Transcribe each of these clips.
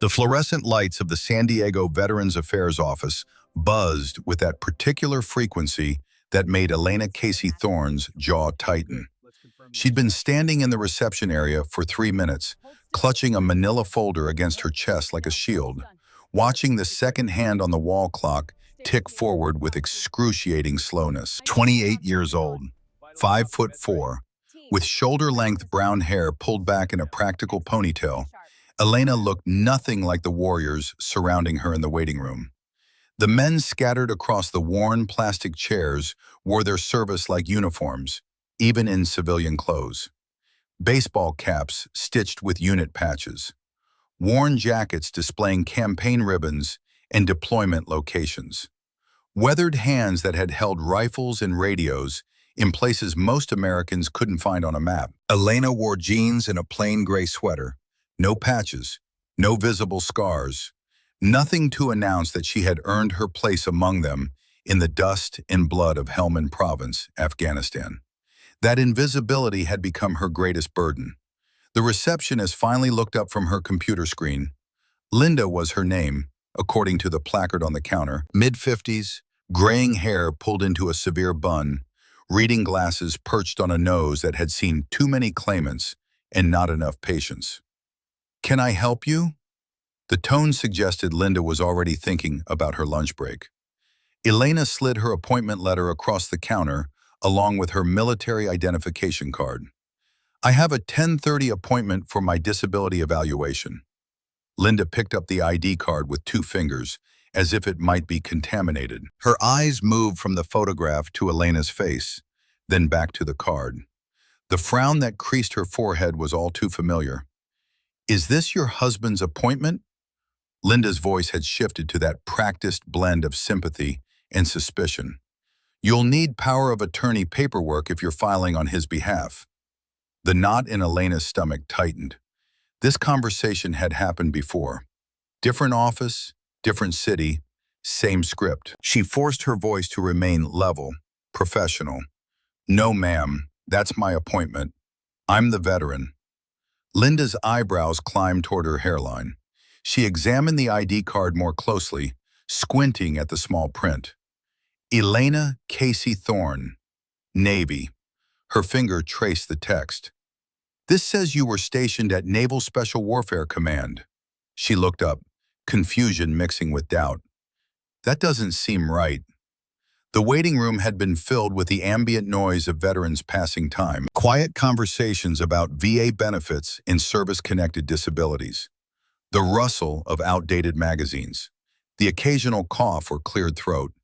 The fluorescent lights of the San Diego Veterans Affairs Office buzzed with that particular frequency that made Elena Casey Thorne's jaw tighten. She'd been standing in the reception area for 3 minutes, clutching a manila folder against her chest like a shield, watching the second hand on the wall clock tick forward with excruciating slowness. 28 years old, 5'4", with shoulder-length brown hair pulled back in a practical ponytail, Elena looked nothing like the warriors surrounding her in the waiting room. The men scattered across the worn plastic chairs wore their service-like uniforms, even in civilian clothes. Baseball caps stitched with unit patches, worn jackets displaying campaign ribbons and deployment locations, weathered hands that had held rifles and radios in places most Americans couldn't find on a map. Elena wore jeans and a plain gray sweater, no patches, no visible scars, nothing to announce that she had earned her place among them in the dust and blood of Helmand Province, Afghanistan. That invisibility had become her greatest burden. The receptionist finally looked up from her computer screen. Linda was her name, according to the placard on the counter. Mid-50s, graying hair pulled into a severe bun, reading glasses perched on a nose that had seen too many claimants and not enough patients. "Can I help you?" The tone suggested Linda was already thinking about her lunch break. Elena slid her appointment letter across the counter along with her military identification card. "I have a 10:30 appointment for my disability evaluation." Linda picked up the ID card with 2 fingers, as if it might be contaminated. Her eyes moved from the photograph to Elena's face, then back to the card. The frown that creased her forehead was all too familiar. "Is this your husband's appointment?" Linda's voice had shifted to that practiced blend of sympathy and suspicion. "You'll need power of attorney paperwork if you're filing on his behalf." The knot in Elena's stomach tightened. This conversation had happened before. Different office, different city, same script. She forced her voice to remain level, professional. "No, ma'am, that's my appointment. I'm the veteran." Linda's eyebrows climbed toward her hairline. She examined the ID card more closely, squinting at the small print. Elena Casey Thorne, Navy. Her finger traced the text. "This says you were stationed at Naval Special Warfare Command." She looked up, confusion mixing with doubt. "That doesn't seem right." The waiting room had been filled with the ambient noise of veterans passing time, quiet conversations about VA benefits and service-connected disabilities, the rustle of outdated magazines, the occasional cough or cleared throat.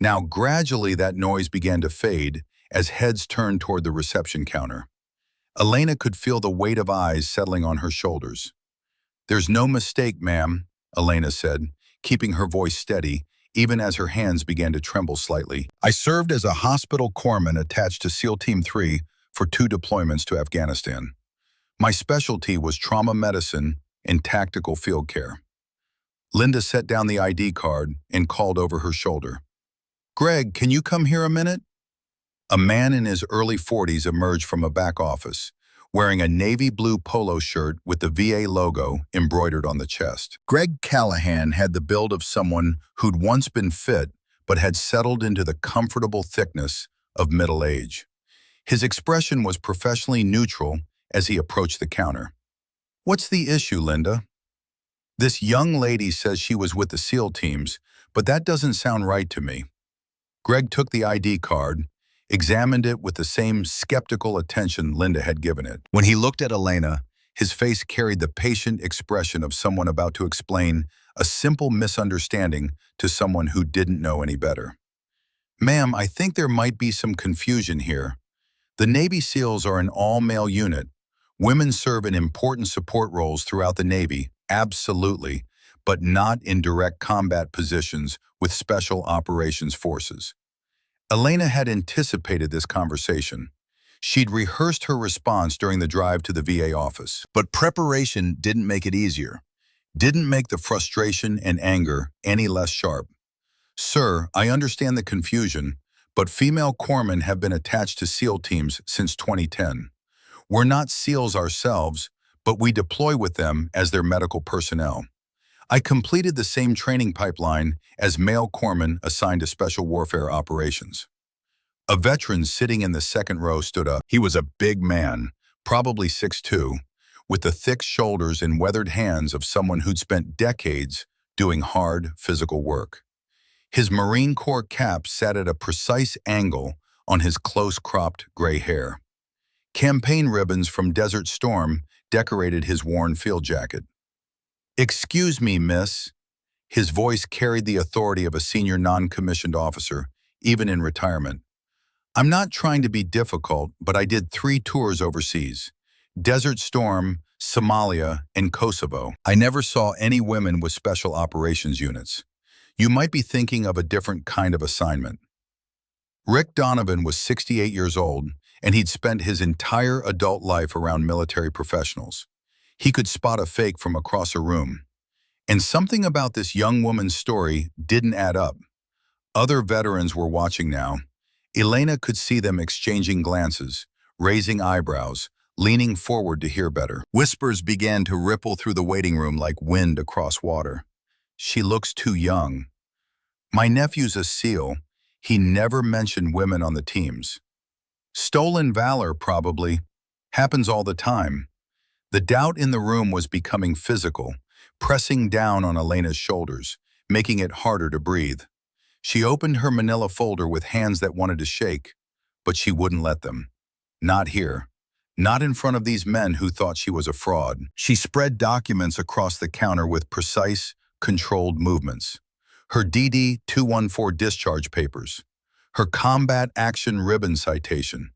Now gradually that noise began to fade as heads turned toward the reception counter. Elena could feel the weight of eyes settling on her shoulders. "There's no mistake, ma'am," Elena said, keeping her voice steady, even as her hands began to tremble slightly. "I served as a hospital corpsman attached to SEAL Team 3 for 2 deployments to Afghanistan. My specialty was trauma medicine and tactical field care." Linda set down the ID card and called over her shoulder. "Greg, can you come here a minute?" A man in his early 40s emerged from a back office, wearing a navy blue polo shirt with the VA logo embroidered on the chest. Greg Callahan had the build of someone who'd once been fit but had settled into the comfortable thickness of middle age. His expression was professionally neutral as he approached the counter. "What's the issue, Linda?" "This young lady says she was with the SEAL teams, but that doesn't sound right to me." Greg took the ID card, examined it with the same skeptical attention Linda had given it. When he looked at Elena, his face carried the patient expression of someone about to explain a simple misunderstanding to someone who didn't know any better. "Ma'am, I think there might be some confusion here. The Navy SEALs are an all-male unit. Women serve in important support roles throughout the Navy, absolutely, but not in direct combat positions with Special Operations Forces." Elena had anticipated this conversation. She'd rehearsed her response during the drive to the VA office. But preparation didn't make it easier, didn't make the frustration and anger any less sharp. "Sir, I understand the confusion, but female corpsmen have been attached to SEAL teams since 2010. We're not SEALs ourselves, but we deploy with them as their medical personnel. I completed the same training pipeline as male corpsmen assigned to special warfare operations. A veteran sitting in the second row stood up. He was a big man, probably 6'2", with the thick shoulders and weathered hands of someone who'd spent decades doing hard physical work. His Marine Corps cap sat at a precise angle on his close-cropped gray hair. Campaign ribbons from Desert Storm decorated his worn field jacket. "Excuse me, miss." His voice carried the authority of a senior non-commissioned officer, even in retirement. "I'm not trying to be difficult, but I did 3 tours overseas. Desert Storm, Somalia, and Kosovo. I never saw any women with special operations units. You might be thinking of a different kind of assignment." Rick Donovan was 68 years old, and he'd spent his entire adult life around military professionals. He could spot a fake from across a room. And something about this young woman's story didn't add up. Other veterans were watching now. Elena could see them exchanging glances, raising eyebrows, leaning forward to hear better. Whispers began to ripple through the waiting room like wind across water. "She looks too young. My nephew's a SEAL. He never mentioned women on the teams. Stolen valor, probably. Happens all the time." The doubt in the room was becoming physical, pressing down on Elena's shoulders, making it harder to breathe. She opened her manila folder with hands that wanted to shake, but she wouldn't let them. Not here. Not in front of these men who thought she was a fraud. She spread documents across the counter with precise, controlled movements. Her DD-214 discharge papers, her combat action ribbon citation,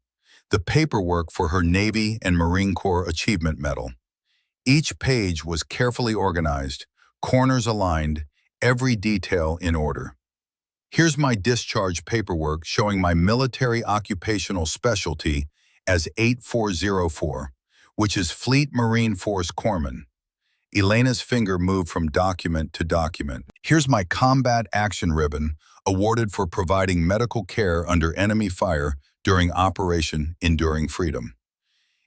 the paperwork for her Navy and Marine Corps Achievement Medal. Each page was carefully organized, corners aligned, every detail in order. "Here's my discharge paperwork showing my military occupational specialty as 8404, which is Fleet Marine Force Corpsman." Elena's finger moved from document to document. "Here's my combat action ribbon, awarded for providing medical care under enemy fire during Operation Enduring Freedom.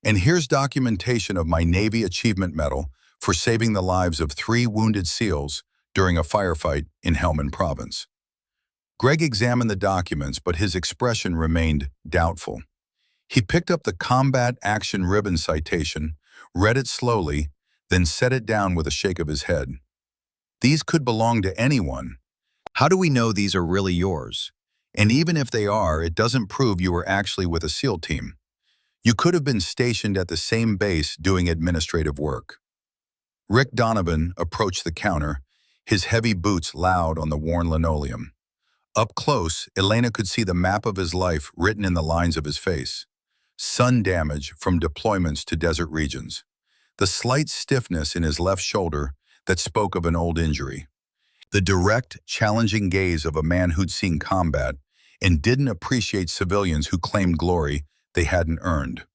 And here's documentation of my Navy Achievement Medal for saving the lives of 3 wounded SEALs during a firefight in Helmand Province." Greg examined the documents, but his expression remained doubtful. He picked up the combat action ribbon citation, read it slowly, then set it down with a shake of his head. "These could belong to anyone. How do we know these are really yours? And even if they are, it doesn't prove you were actually with a SEAL team. You could have been stationed at the same base doing administrative work." Rick Donovan approached the counter, his heavy boots loud on the worn linoleum. Up close, Elena could see the map of his life written in the lines of his face. Sun damage from deployments to desert regions. The slight stiffness in his left shoulder that spoke of an old injury. The direct, challenging gaze of a man who'd seen combat and didn't appreciate civilians who claimed glory they hadn't earned.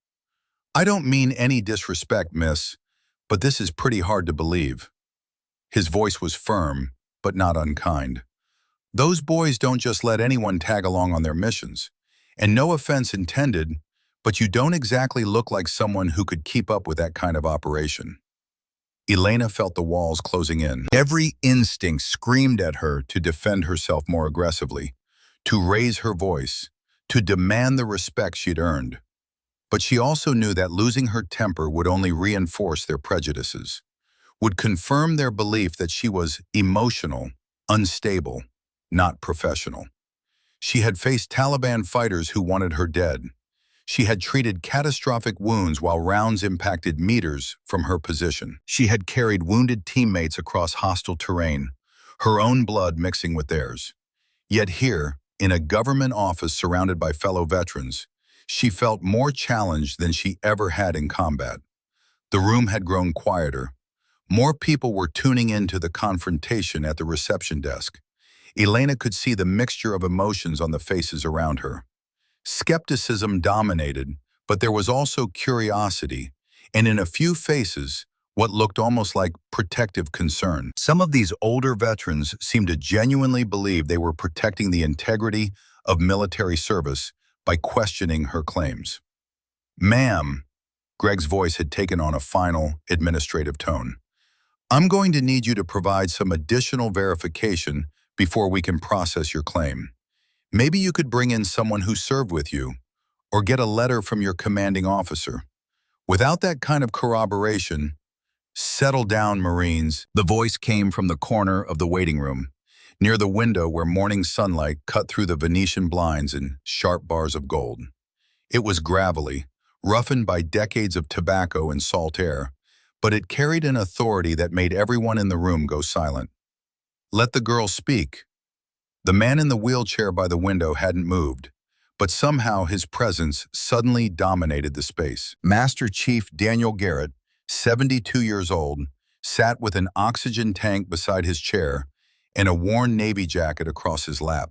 "I don't mean any disrespect, miss, but this is pretty hard to believe." His voice was firm, but not unkind. "Those boys don't just let anyone tag along on their missions. And no offense intended, but you don't exactly look like someone who could keep up with that kind of operation." Elena felt the walls closing in. Every instinct screamed at her to defend herself more aggressively, to raise her voice, to demand the respect she'd earned. But she also knew that losing her temper would only reinforce their prejudices, would confirm their belief that she was emotional, unstable, not professional. She had faced Taliban fighters who wanted her dead. She had treated catastrophic wounds while rounds impacted meters from her position. She had carried wounded teammates across hostile terrain, her own blood mixing with theirs. Yet here, in a government office surrounded by fellow veterans, she felt more challenged than she ever had in combat. The room had grown quieter. More people were tuning into the confrontation at the reception desk. Elena could see the mixture of emotions on the faces around her. Skepticism dominated, but there was also curiosity, and in a few faces, what looked almost like protective concern. Some of these older veterans seemed to genuinely believe they were protecting the integrity of military service by questioning her claims. "Ma'am," Greg's voice had taken on a final, administrative tone, I'm going to need you to provide some additional verification before we can process your claim. Maybe you could bring in someone who served with you, or get a letter from your commanding officer. Without that kind of corroboration, settle down, Marines. The voice came from the corner of the waiting room, near the window where morning sunlight cut through the Venetian blinds in sharp bars of gold. It was gravelly, roughened by decades of tobacco and salt air, but it carried an authority that made everyone in the room go silent. Let the girl speak. The man in the wheelchair by the window hadn't moved, but somehow his presence suddenly dominated the space. Master Chief Daniel Garrett, 72 years old, sat with an oxygen tank beside his chair and a worn Navy jacket across his lap.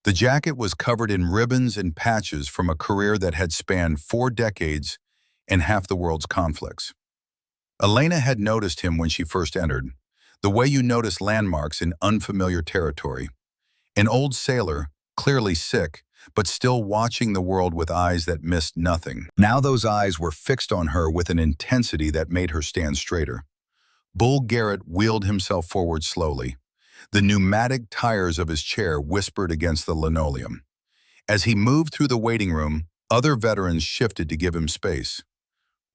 The jacket was covered in ribbons and patches from a career that had spanned 4 decades and half the world's conflicts. Elena had noticed him when she first entered, the way you notice landmarks in unfamiliar territory. An old sailor, clearly sick, but still watching the world with eyes that missed nothing. Now those eyes were fixed on her with an intensity that made her stand straighter. Bull Garrett wheeled himself forward slowly. The pneumatic tires of his chair whispered against the linoleum. As he moved through the waiting room, other veterans shifted to give him space.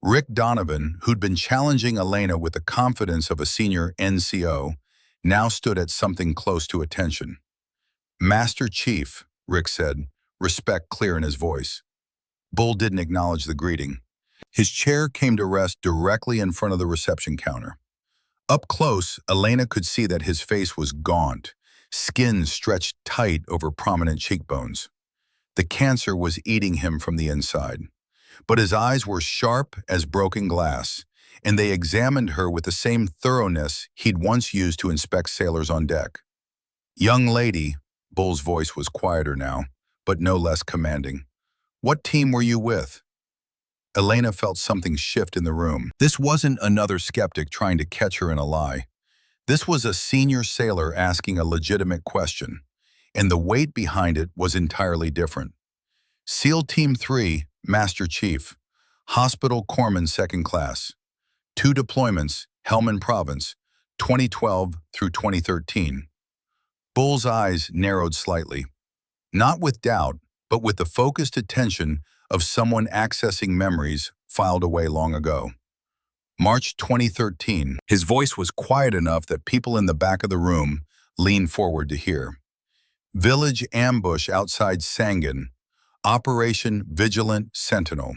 Rick Donovan, who'd been challenging Elena with the confidence of a senior NCO, now stood at something close to attention. "Master Chief," Rick said, respect clear in his voice. Bull didn't acknowledge the greeting. His chair came to rest directly in front of the reception counter. Up close, Elena could see that his face was gaunt, skin stretched tight over prominent cheekbones. The cancer was eating him from the inside. But his eyes were sharp as broken glass, and they examined her with the same thoroughness he'd once used to inspect sailors on deck. "Young lady," Bull's voice was quieter now, but no less commanding. "What team were you with?" Elena felt something shift in the room. This wasn't another skeptic trying to catch her in a lie. This was a senior sailor asking a legitimate question, and the weight behind it was entirely different. "SEAL Team 3, Master Chief, Hospital Corpsman 2nd Class. 2 deployments, Helmand Province, 2012 through 2013. Bull's eyes narrowed slightly. Not with doubt, but with the focused attention of someone accessing memories filed away long ago. "March 2013. His voice was quiet enough that people in the back of the room leaned forward to hear. "Village ambush outside Sangin. Operation Vigilant Sentinel.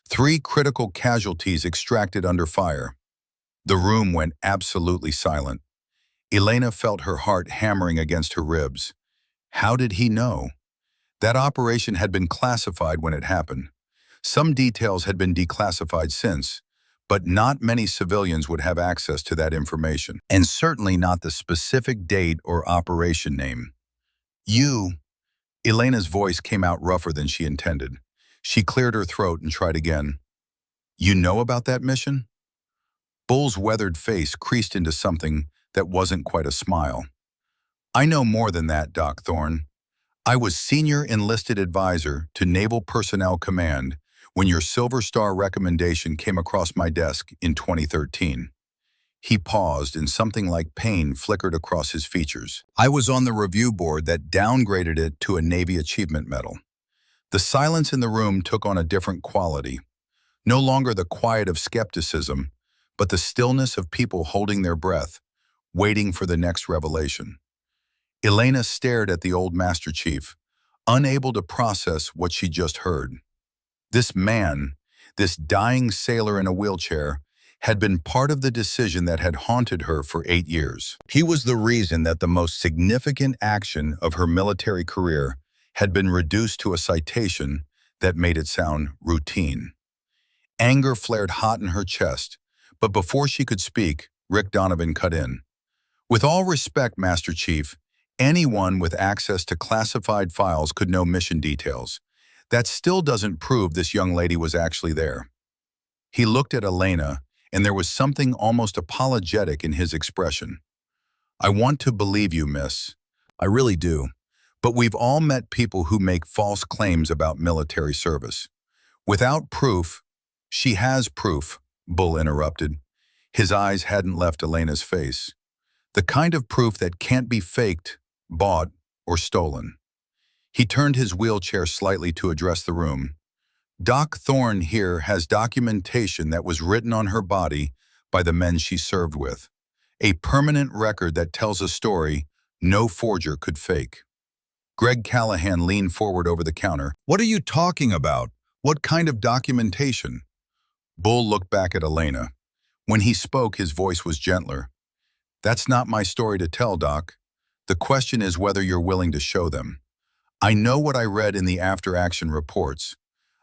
3 critical casualties extracted under fire." The room went absolutely silent. Elena felt her heart hammering against her ribs. How did he know? That operation had been classified when it happened. Some details had been declassified since, but not many civilians would have access to that information, and certainly not the specific date or operation name. "You..." Elena's voice came out rougher than she intended. She cleared her throat and tried again. "You know about that mission?" Bull's weathered face creased into something that wasn't quite a smile. "I know more than that, Doc Thorne. I was Senior Enlisted Advisor to Naval Personnel Command when your Silver Star recommendation came across my desk in 2013. He paused, and something like pain flickered across his features. "I was on the review board that downgraded it to a Navy Achievement Medal." The silence in the room took on a different quality. No longer the quiet of skepticism, but the stillness of people holding their breath, waiting for the next revelation. Elena stared at the old Master Chief, unable to process what she just heard. This man, this dying sailor in a wheelchair, had been part of the decision that had haunted her for 8 years. He was the reason that the most significant action of her military career had been reduced to a citation that made it sound routine. Anger flared hot in her chest, but before she could speak, Rick Donovan cut in. "With all respect, Master Chief, anyone with access to classified files could know mission details. That still doesn't prove this young lady was actually there." He looked at Elena, and there was something almost apologetic in his expression. "I want to believe you, miss. I really do. But we've all met people who make false claims about military service. Without proof..." "She has proof," Bull interrupted. His eyes hadn't left Elena's face. The kind of proof that can't be faked, bought, or stolen. He turned his wheelchair slightly to address the room. Doc Thorne here has documentation that was written on her body by the men she served with. A permanent record that tells a story no forger could fake. Greg Callahan leaned forward over the counter. What are you talking about? What kind of documentation? Bull looked back at Elena. When he spoke, his voice was gentler. That's not my story to tell, Doc. The question is whether you're willing to show them. I know what I read in the after-action reports.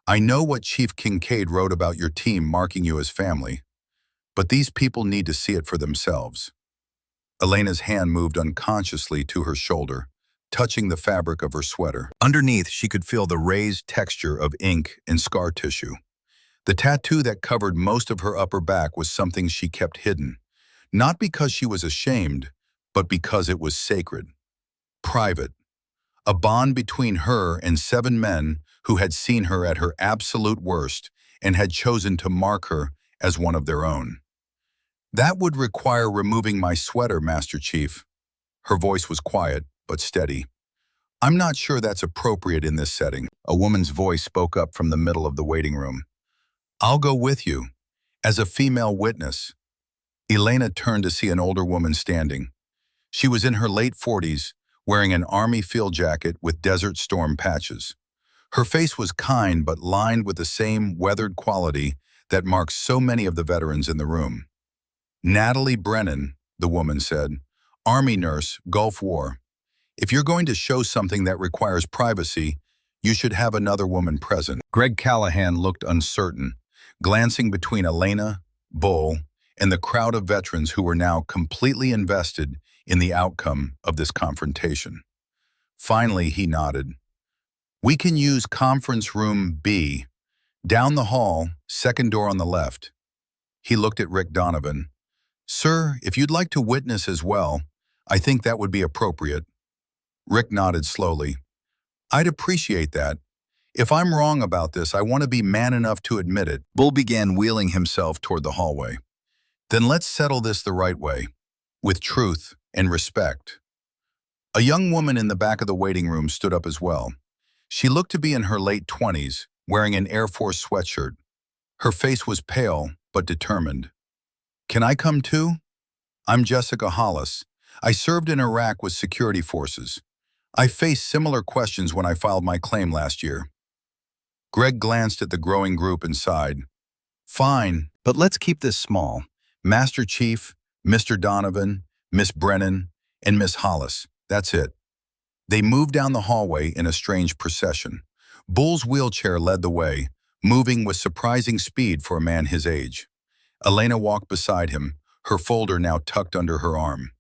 I know what Chief Kincaid wrote about your team marking you as family. But these people need to see it for themselves. Elena's hand moved unconsciously to her shoulder, touching the fabric of her sweater. Underneath, she could feel the raised texture of ink and scar tissue. The tattoo that covered most of her upper back was something she kept hidden, not because she was ashamed, but because it was sacred, private, a bond between her and 7 men who had seen her at her absolute worst and had chosen to mark her as one of their own. That would require removing my sweater, Master Chief. Her voice was quiet, but steady. I'm not sure that's appropriate in this setting. A woman's voice spoke up from the middle of the waiting room. I'll go with you, as a female witness. Elena turned to see an older woman standing. She was in her late 40s, wearing an army field jacket with Desert Storm patches. Her face was kind but lined with the same weathered quality that marks so many of the veterans in the room. Natalie Brennan, the woman said, Army nurse, Gulf War. If you're going to show something that requires privacy, you should have another woman present. Greg Callahan looked uncertain, glancing between Elena, Bull, and the crowd of veterans who were now completely invested in the outcome of this confrontation. Finally, he nodded. We can use conference room B, down the hall, second door on the left. He looked at Rick Donovan. Sir, if you'd like to witness as well, I think that would be appropriate. Rick nodded slowly. I'd appreciate that. If I'm wrong about this, I want to be man enough to admit it. Bull began wheeling himself toward the hallway. Then let's settle this the right way, with truth and respect. A young woman in the back of the waiting room stood up as well. She looked to be in her late 20s, wearing an Air Force sweatshirt. Her face was pale, but determined. Can I come too? I'm Jessica Hollis. I served in Iraq with security forces. I faced similar questions when I filed my claim last year. Greg glanced at the growing group and sighed. Fine, but let's keep this small. Master Chief, Mr. Donovan, Miss Brennan, and Miss Hollis. That's it. They moved down the hallway in a strange procession. Bull's wheelchair led the way, moving with surprising speed for a man his age. Elena walked beside him, her folder now tucked under her arm.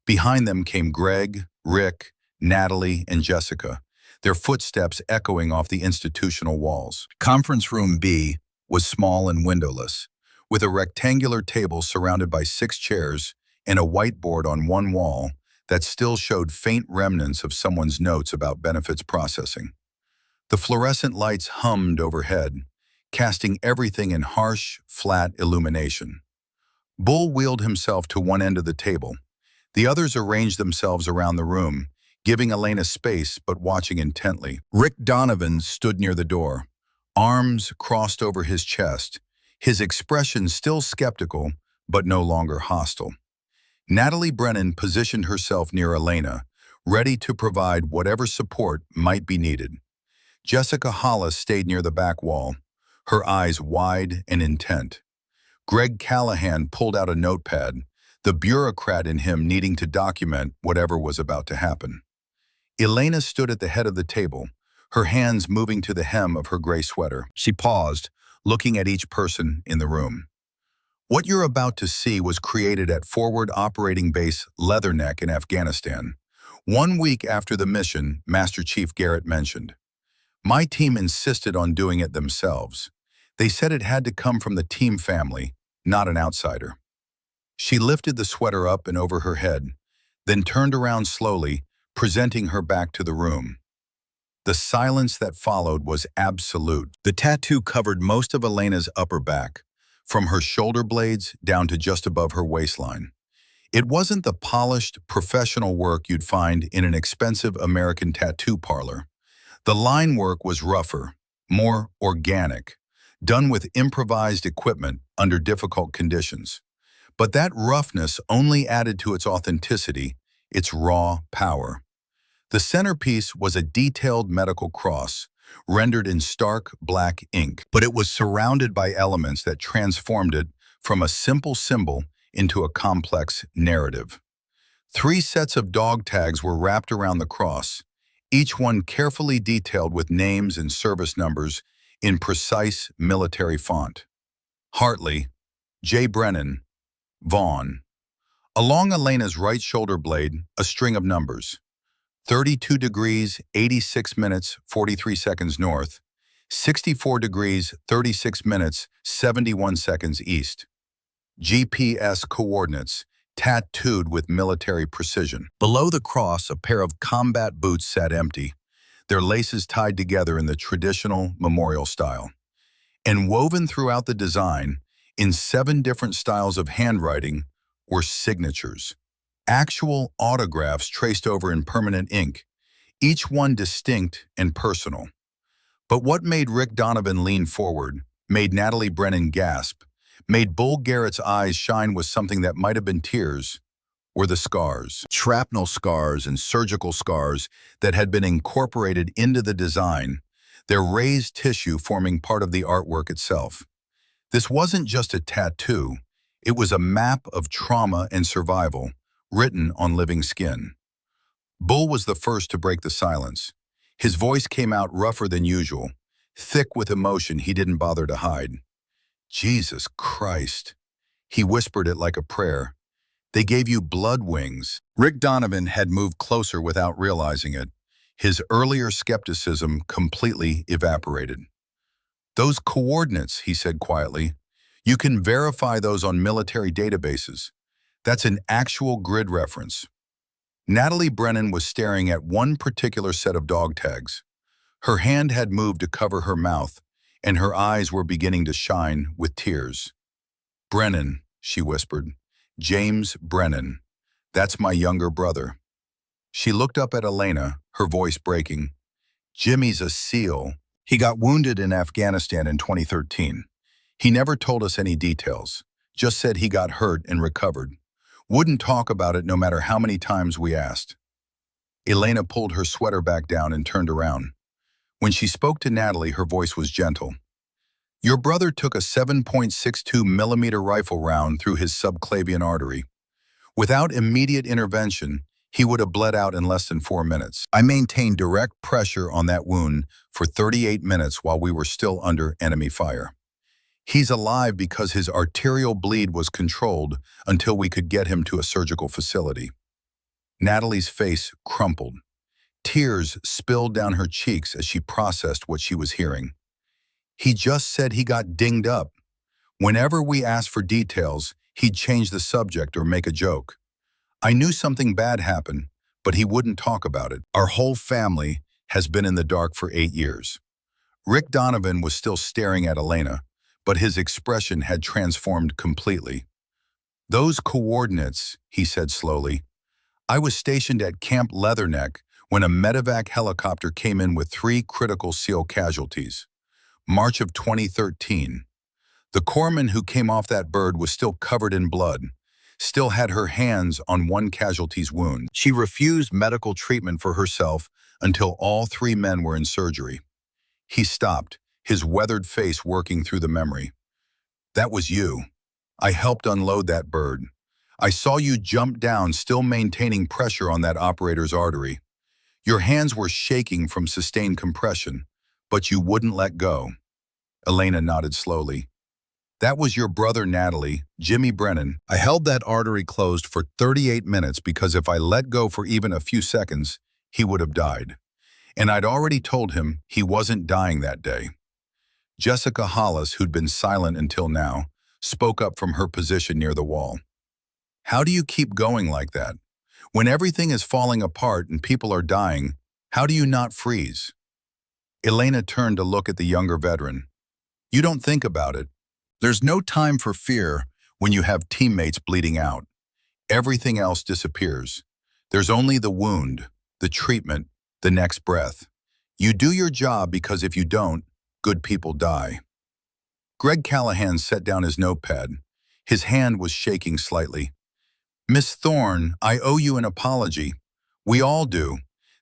Behind them came Greg, Rick, Natalie, and Jessica, their footsteps echoing off the institutional walls. Conference room B was small and windowless, with a rectangular table surrounded by 6 chairs and a whiteboard on one wall that still showed faint remnants of someone's notes about benefits processing. The fluorescent lights hummed overhead, casting everything in harsh, flat illumination. Bull wheeled himself to one end of the table. The others arranged themselves around the room, giving Elena space but watching intently. Rick Donovan stood near the door, arms crossed over his chest, his expression still skeptical but no longer hostile. Natalie Brennan positioned herself near Elena, ready to provide whatever support might be needed. Jessica Hollis stayed near the back wall, her eyes wide and intent. Greg Callahan pulled out a notepad, the bureaucrat in him needing to document whatever was about to happen. Elena stood at the head of the table, her hands moving to the hem of her gray sweater. She paused, looking at each person in the room. What you're about to see was created at Forward Operating Base Leatherneck in Afghanistan, 1 week after the mission Master Chief Garrett mentioned. My team insisted on doing it themselves. They said it had to come from the team family, not an outsider. She lifted the sweater up and over her head, then turned around slowly, presenting her back to the room. The silence that followed was absolute. The tattoo covered most of Elena's upper back, from her shoulder blades down to just above her waistline. It wasn't the polished, professional work you'd find in an expensive American tattoo parlor. The line work was rougher, more organic, done with improvised equipment under difficult conditions. But that roughness only added to its authenticity, its raw power. The centerpiece was a detailed medical cross, rendered in stark black ink, but it was surrounded by elements that transformed it from a simple symbol into a complex narrative. 3 sets of dog tags were wrapped around the cross, each one carefully detailed with names and service numbers in precise military font. Hartley, J. Brennan, Vaughn. Along Elena's right shoulder blade, a string of numbers. 32 degrees, 86 minutes, 43 seconds north. 64 degrees, 36 minutes, 71 seconds east. GPS coordinates, tattooed with military precision. Below the cross, a pair of combat boots sat empty, their laces tied together in the traditional memorial style. And woven throughout the design, in 7 different styles of handwriting, were signatures. Actual autographs traced over in permanent ink, each one distinct and personal. But what made Rick Donovan lean forward, made Natalie Brennan gasp, made Bull Garrett's eyes shine with something that might have been tears, were the scars. Shrapnel scars and surgical scars that had been incorporated into the design, their raised tissue forming part of the artwork itself. This wasn't just a tattoo, it was a map of trauma and survival, written on living skin. Bull was the first to break the silence. His voice came out rougher than usual, thick with emotion he didn't bother to hide. Jesus Christ. He whispered it like a prayer. They gave you blood wings. Rick Donovan had moved closer without realizing it. His earlier skepticism completely evaporated. Those coordinates, he said quietly, you can verify those on military databases. That's an actual grid reference. Natalie Brennan was staring at one particular set of dog tags. Her hand had moved to cover her mouth, and her eyes were beginning to shine with tears. Brennan, she whispered. James Brennan. That's my younger brother. She looked up at Elena, her voice breaking. Jimmy's a SEAL. He got wounded in Afghanistan in 2013. He never told us any details, just said he got hurt and recovered. Wouldn't talk about it no matter how many times we asked. Elena pulled her sweater back down and turned around. When she spoke to Natalie, her voice was gentle. Your brother took a 7.62 millimeter rifle round through his subclavian artery. Without immediate intervention, he would have bled out in less than 4 minutes. I maintained direct pressure on that wound for 38 minutes while we were still under enemy fire. He's alive because his arterial bleed was controlled until we could get him to a surgical facility. Natalie's face crumpled. Tears spilled down her cheeks as she processed what she was hearing. He just said he got dinged up. Whenever we asked for details, he'd change the subject or make a joke. I knew something bad happened, but he wouldn't talk about it. Our whole family has been in the dark for 8 years. Rick Donovan was still staring at Elena, but his expression had transformed completely. Those coordinates, he said slowly. I was stationed at Camp Leatherneck when a medevac helicopter came in with 3 critical SEAL casualties. March of 2013. The corpsman who came off that bird was still covered in blood, still had her hands on one casualty's wound. She refused medical treatment for herself until all 3 men were in surgery. He stopped, his weathered face working through the memory. That was you. I helped unload that bird. I saw you jump down, still maintaining pressure on that operator's artery. Your hands were shaking from sustained compression, but you wouldn't let go. Elena nodded slowly. That was your brother Natalie, Jimmy Brennan. I held that artery closed for 38 minutes because if I let go for even a few seconds, he would have died. And I'd already told him he wasn't dying that day. Jessica Hollis, who'd been silent until now, spoke up from her position near the wall. How do you keep going like that? When everything is falling apart and people are dying, how do you not freeze? Elena turned to look at the younger veteran. You don't think about it. There's no time for fear when you have teammates bleeding out. Everything else disappears. There's only the wound, the treatment, the next breath. You do your job because if you don't, good people die. Greg Callahan set down his notepad. His hand was shaking slightly. Miss Thorne, I owe you an apology. We all do.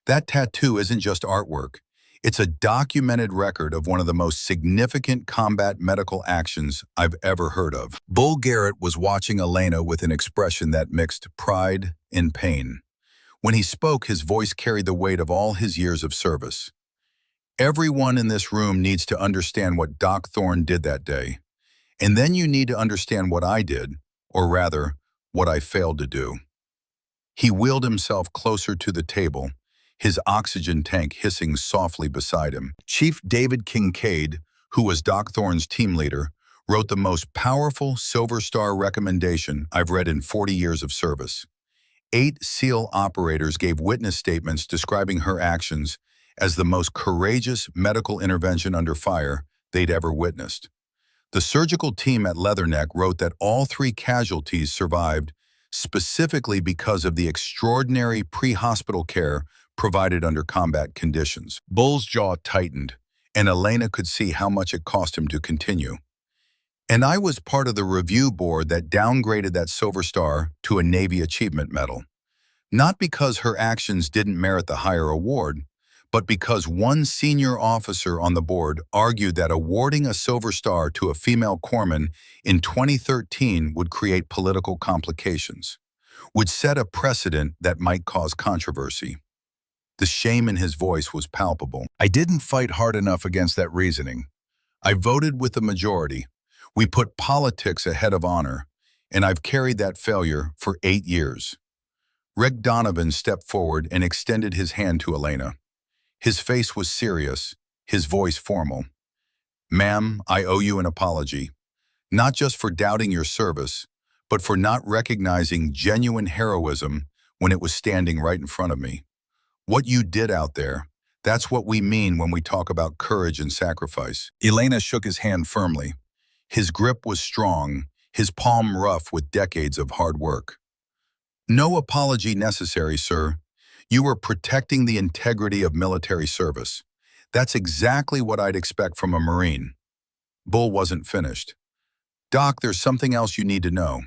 That tattoo isn't just artwork. It's a documented record of one of the most significant combat medical actions I've ever heard of. Bull Garrett was watching Elena with an expression that mixed pride and pain. When he spoke, his voice carried the weight of all his years of service. Everyone in this room needs to understand what Doc Thorne did that day. And then you need to understand what I did, or rather, what I failed to do. He wheeled himself closer to the table, his oxygen tank hissing softly beside him. Chief David Kincaid, who was Doc Thorne's team leader, wrote the most powerful Silver Star recommendation I've read in 40 years of service. 8 SEAL operators gave witness statements describing her actions as the most courageous medical intervention under fire they'd ever witnessed. The surgical team at Leatherneck wrote that all 3 casualties survived specifically because of the extraordinary pre-hospital care provided under combat conditions. Bull's jaw tightened, and Elena could see how much it cost him to continue. And I was part of the review board that downgraded that Silver Star to a Navy Achievement Medal. Not because her actions didn't merit the higher award, but because one senior officer on the board argued that awarding a Silver Star to a female corpsman in 2013 would create political complications, would set a precedent that might cause controversy. The shame in his voice was palpable. I didn't fight hard enough against that reasoning. I voted with the majority. We put politics ahead of honor, and I've carried that failure for 8 years. Rick Donovan stepped forward and extended his hand to Elena. His face was serious, his voice formal. Ma'am, I owe you an apology, not just for doubting your service, but for not recognizing genuine heroism when it was standing right in front of me. What you did out there, that's what we mean when we talk about courage and sacrifice. Elena shook his hand firmly. His grip was strong, his palm rough with decades of hard work. No apology necessary, sir. You were protecting the integrity of military service. That's exactly what I'd expect from a Marine. Bull wasn't finished. Doc, there's something else you need to know.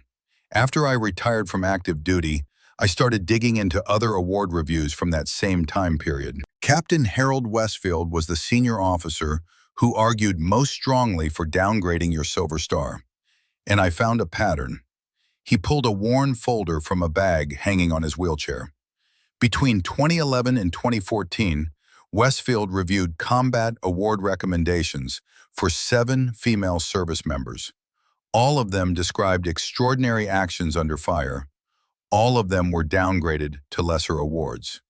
After I retired from active duty, I started digging into other award reviews from that same time period. Captain Harold Westfield was the senior officer who argued most strongly for downgrading your Silver Star. And I found a pattern. He pulled a worn folder from a bag hanging on his wheelchair. Between 2011 and 2014, Westfield reviewed combat award recommendations for 7 female service members. All of them described extraordinary actions under fire. All of them were downgraded to lesser awards.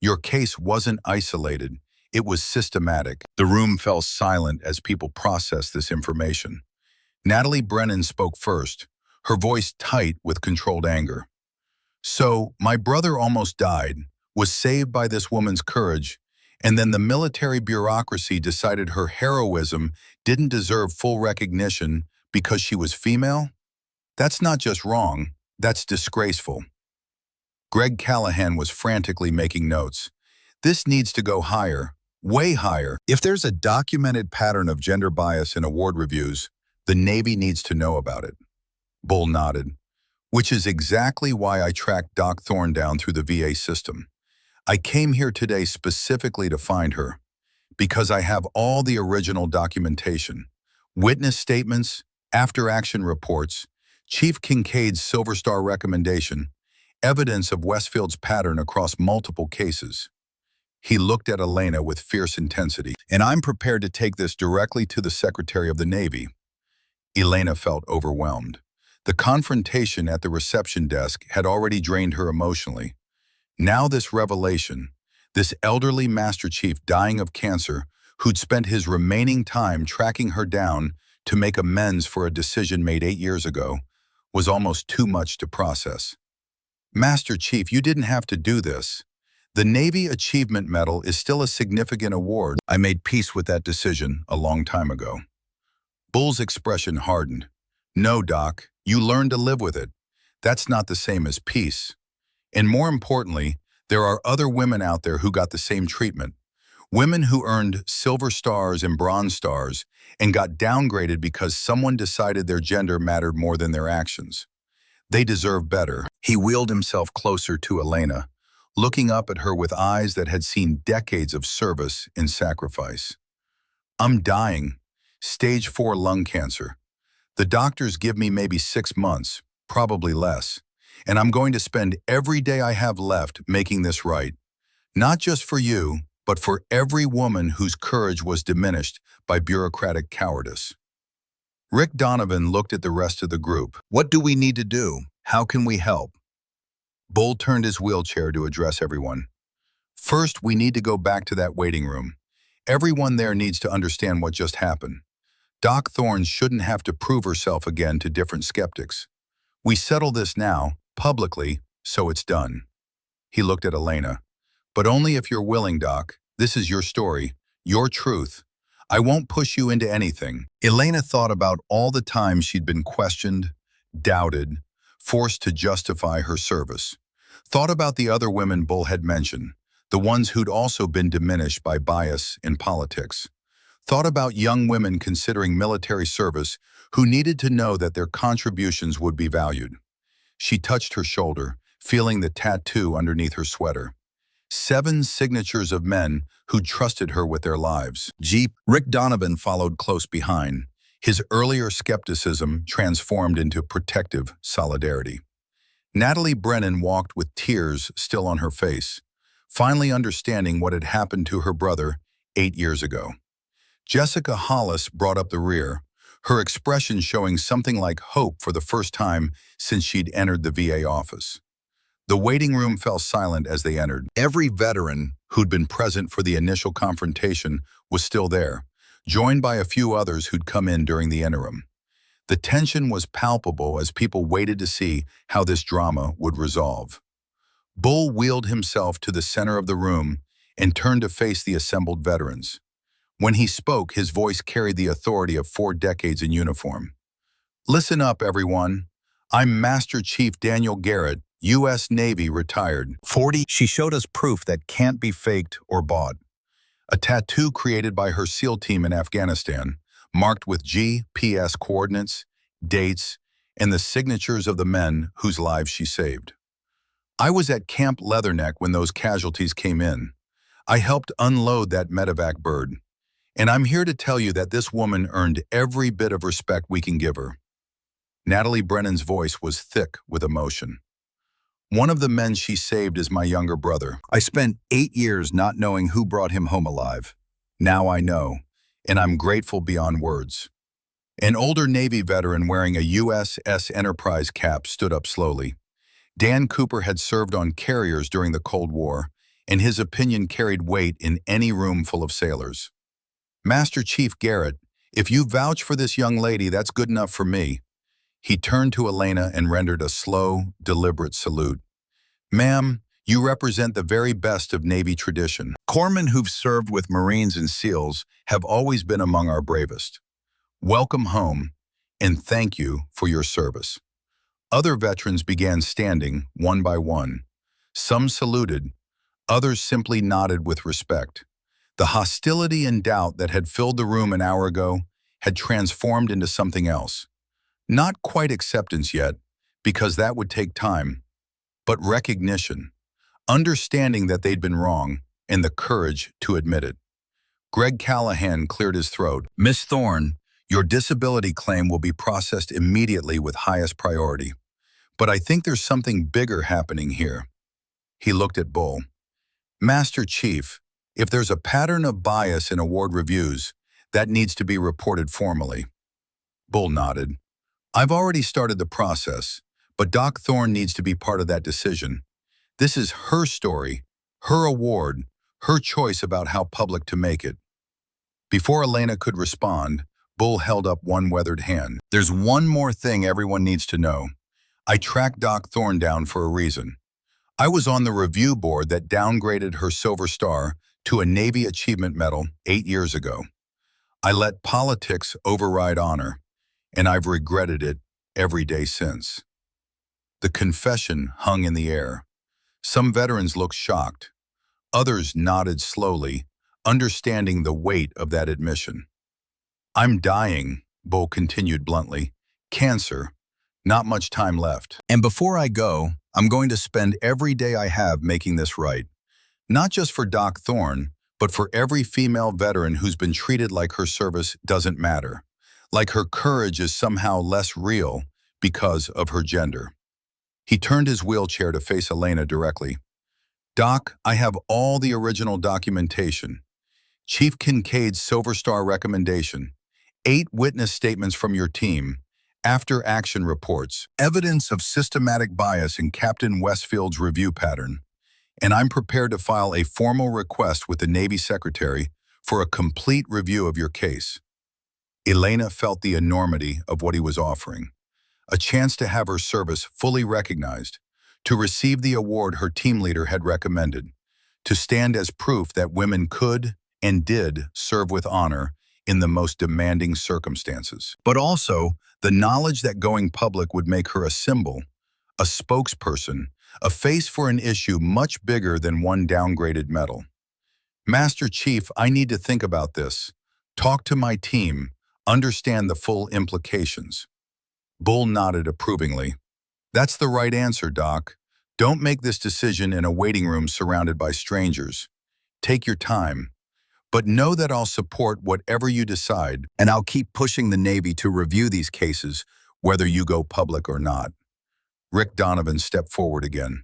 Your case wasn't isolated, it was systematic. The room fell silent as people processed this information. Natalie Brennan spoke first, her voice tight with controlled anger. So, my brother almost died, was saved by this woman's courage, and then the military bureaucracy decided her heroism didn't deserve full recognition because she was female? That's not just wrong, that's disgraceful. Greg Callahan was frantically making notes. This needs to go higher, way higher. If there's a documented pattern of gender bias in award reviews, the Navy needs to know about it. Bull nodded. Which is exactly why I tracked Doc Thorne down through the VA system. I came here today specifically to find her, because I have all the original documentation, witness statements, after-action reports, Chief Kincaid's Silver Star recommendation, evidence of Westfield's pattern across multiple cases. He looked at Elena with fierce intensity. And I'm prepared to take this directly to the Secretary of the Navy. Elena felt overwhelmed. The confrontation at the reception desk had already drained her emotionally. Now this revelation, this elderly Master Chief dying of cancer, who'd spent his remaining time tracking her down to make amends for a decision made 8 years ago, was almost too much to process. Master Chief, you didn't have to do this. The Navy Achievement Medal is still a significant award. I made peace with that decision a long time ago. Bull's expression hardened. No, Doc, you learn to live with it. That's not the same as peace. And more importantly, there are other women out there who got the same treatment. Women who earned silver stars and bronze stars and got downgraded because someone decided their gender mattered more than their actions. They deserve better. He wheeled himself closer to Elena, looking up at her with eyes that had seen decades of service and sacrifice. I'm dying. Stage 4 lung cancer. The doctors give me maybe 6 months, probably less. And I'm going to spend every day I have left making this right. Not just for you, but for every woman whose courage was diminished by bureaucratic cowardice. Rick Donovan looked at the rest of the group. What do we need to do? How can we help? Bull turned his wheelchair to address everyone. First, we need to go back to that waiting room. Everyone there needs to understand what just happened. Doc Thorne shouldn't have to prove herself again to different skeptics. We settle this now, publicly, so it's done. He looked at Elena. But only if you're willing, Doc. This is your story, your truth. I won't push you into anything. Elena thought about all the times she'd been questioned, doubted, forced to justify her service. Thought about the other women Bull had mentioned, the ones who'd also been diminished by bias in politics. Thought about young women considering military service who needed to know that their contributions would be valued. She touched her shoulder, feeling the tattoo underneath her sweater. 7 signatures of men who trusted her with their lives. Rick Donovan followed close behind, his earlier skepticism transformed into protective solidarity. Natalie Brennan walked with tears still on her face, finally understanding what had happened to her brother 8 years ago. Jessica Hollis brought up the rear, her expression showing something like hope for the first time since she'd entered the VA office. The waiting room fell silent as they entered. Every veteran who'd been present for the initial confrontation was still there, joined by a few others who'd come in during the interim. The tension was palpable as people waited to see how this drama would resolve. Bull wheeled himself to the center of the room and turned to face the assembled veterans. When he spoke, his voice carried the authority of 4 decades in uniform. Listen up, everyone. I'm Master Chief Daniel Garrett, U.S. Navy, retired. 40. She showed us proof that can't be faked or bought. A tattoo created by her SEAL team in Afghanistan, marked with GPS coordinates, dates, and the signatures of the men whose lives she saved. I was at Camp Leatherneck when those casualties came in. I helped unload that medevac bird. And I'm here to tell you that this woman earned every bit of respect we can give her. Natalie Brennan's voice was thick with emotion. One of the men she saved is my younger brother. I spent 8 years not knowing who brought him home alive. Now I know, and I'm grateful beyond words. An older Navy veteran wearing a USS Enterprise cap stood up slowly. Dan Cooper had served on carriers during the Cold War, and his opinion carried weight in any room full of sailors. Master Chief Garrett, if you vouch for this young lady, that's good enough for me. He turned to Elena and rendered a slow, deliberate salute. Ma'am, you represent the very best of Navy tradition. Corpsmen who've served with Marines and SEALs have always been among our bravest. Welcome home, and thank you for your service. Other veterans began standing, one by one. Some saluted, others simply nodded with respect. The hostility and doubt that had filled the room an hour ago had transformed into something else. Not quite acceptance yet, because that would take time, but recognition, understanding that they'd been wrong, and the courage to admit it. Greg Callahan cleared his throat. Miss Thorne, your disability claim will be processed immediately with highest priority. But I think there's something bigger happening here. He looked at Bull. Master Chief, if there's a pattern of bias in award reviews, that needs to be reported formally. Bull nodded. I've already started the process, but Doc Thorne needs to be part of that decision. This is her story, her award, her choice about how public to make it. Before Elena could respond, Bull held up one weathered hand. There's one more thing everyone needs to know. I tracked Doc Thorne down for a reason. I was on the review board that downgraded her Silver Star to a Navy Achievement Medal 8 years ago. I let politics override honor, and I've regretted it every day since. The confession hung in the air. Some veterans looked shocked. Others nodded slowly, understanding the weight of that admission. I'm dying, Bull continued bluntly. Cancer. Not much time left. And before I go, I'm going to spend every day I have making this right. Not just for Doc Thorne, but for every female veteran who's been treated like her service doesn't matter. Like her courage is somehow less real because of her gender. He turned his wheelchair to face Elena directly. Doc, I have all the original documentation. Chief Kincaid's Silver Star recommendation, 8 witness statements from your team, after-action reports, evidence of systematic bias in Captain Westfield's review pattern, and I'm prepared to file a formal request with the Navy Secretary for a complete review of your case. Elena felt the enormity of what he was offering, a chance to have her service fully recognized, to receive the award her team leader had recommended, to stand as proof that women could and did serve with honor in the most demanding circumstances. But also, the knowledge that going public would make her a symbol, a spokesperson, a face for an issue much bigger than one downgraded medal. Master Chief, I need to think about this. Talk to my team, understand the full implications. Bull nodded approvingly. That's the right answer, Doc. Don't make this decision in a waiting room surrounded by strangers. Take your time. But know that I'll support whatever you decide, and I'll keep pushing the Navy to review these cases, whether you go public or not. Rick Donovan stepped forward again.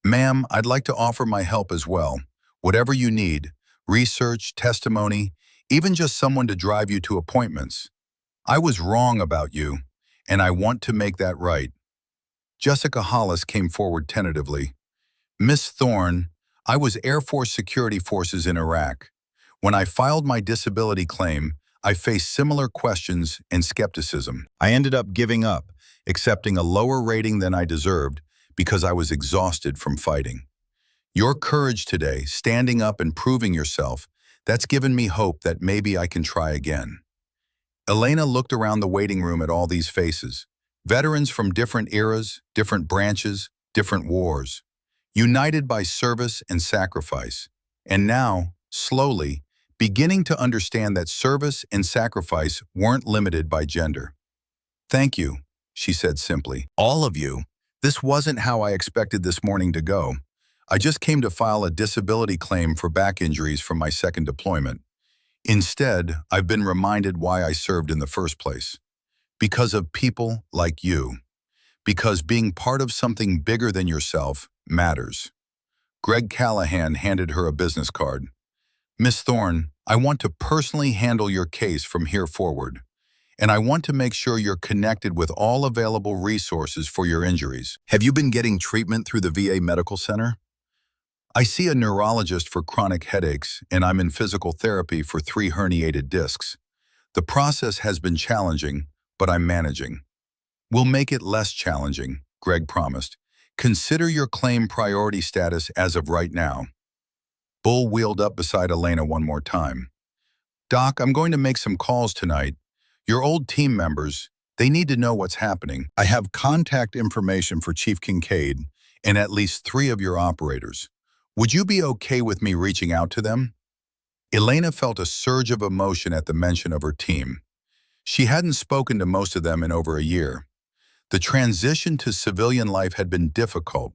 Ma'am, I'd like to offer my help as well. Whatever you need, research, testimony, even just someone to drive you to appointments. I was wrong about you, and I want to make that right. Jessica Hollis came forward tentatively. Miss Thorne, I was Air Force Security Forces in Iraq. When I filed my disability claim, I faced similar questions and skepticism. I ended up giving up, accepting a lower rating than I deserved because I was exhausted from fighting. Your courage today, standing up and proving yourself, that's given me hope that maybe I can try again. Elena looked around the waiting room at all these faces, veterans from different eras, different branches, different wars, united by service and sacrifice, and now, slowly, beginning to understand that service and sacrifice weren't limited by gender. Thank you, she said simply. All of you. This wasn't how I expected this morning to go. I just came to file a disability claim for back injuries from my second deployment. Instead, I've been reminded why I served in the first place. Because of people like you. Because being part of something bigger than yourself matters. Greg Callahan handed her a business card. Miss Thorne, I want to personally handle your case from here forward, and I want to make sure you're connected with all available resources for your injuries. Have you been getting treatment through the VA Medical Center? I see a neurologist for chronic headaches, and I'm in physical therapy for 3 herniated discs. The process has been challenging, but I'm managing. We'll make it less challenging, Greg promised. Consider your claim priority status as of right now. Bull wheeled up beside Elena one more time. Doc, I'm going to make some calls tonight. Your old team members, they need to know what's happening. I have contact information for Chief Kincaid and at least 3 of your operators. Would you be okay with me reaching out to them? Elena felt a surge of emotion at the mention of her team. She hadn't spoken to most of them in over a year. The transition to civilian life had been difficult,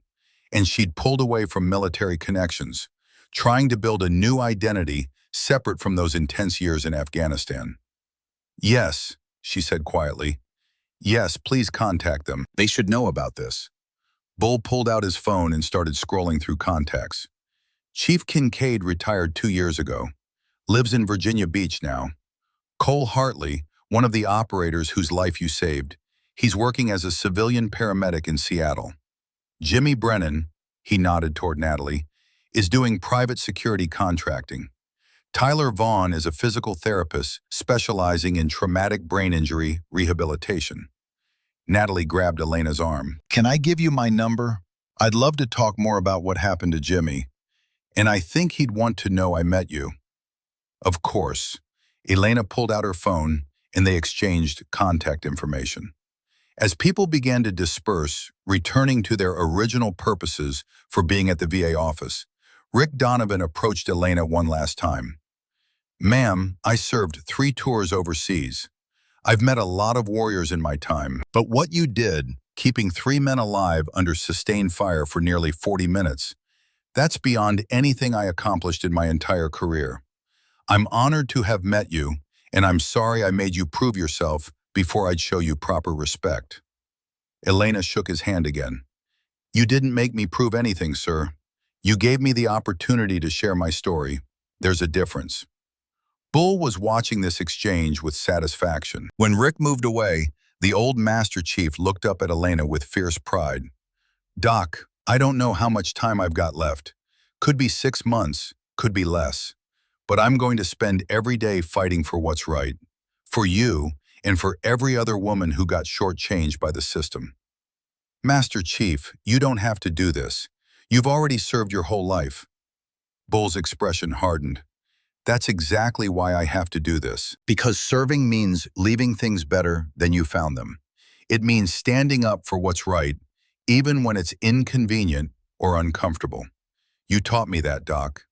and she'd pulled away from military connections, trying to build a new identity separate from those intense years in Afghanistan. Yes, she said quietly. Yes, please contact them. They should know about this. Bull pulled out his phone and started scrolling through contacts. Chief Kincaid retired 2 years ago. Lives in Virginia Beach now. Cole Hartley, one of the operators whose life you saved. He's working as a civilian paramedic in Seattle. Jimmy Brennan, he nodded toward Natalie, is doing private security contracting. Tyler Vaughn is a physical therapist specializing in traumatic brain injury rehabilitation. Natalie grabbed Elena's arm. Can I give you my number? I'd love to talk more about what happened to Jimmy. And I think he'd want to know I met you. Of course. Elena pulled out her phone, and they exchanged contact information. As people began to disperse, returning to their original purposes for being at the VA office, Rick Donovan approached Elena one last time. "Ma'am, I served 3 tours overseas. I've met a lot of warriors in my time, but what you did, keeping 3 men alive under sustained fire for nearly 40 minutes, that's beyond anything I accomplished in my entire career. I'm honored to have met you, and I'm sorry I made you prove yourself before I'd show you proper respect." Elena shook his hand again. "You didn't make me prove anything, sir. You gave me the opportunity to share my story. There's a difference." Bull was watching this exchange with satisfaction. When Rick moved away, the old Master Chief looked up at Elena with fierce pride. "Doc, I don't know how much time I've got left. Could be 6 months, could be less. But I'm going to spend every day fighting for what's right. For you, and for every other woman who got shortchanged by the system." "Master Chief, you don't have to do this. You've already served your whole life." Bull's expression hardened. "That's exactly why I have to do this. Because serving means leaving things better than you found them. It means standing up for what's right, even when it's inconvenient or uncomfortable. You taught me that, Doc."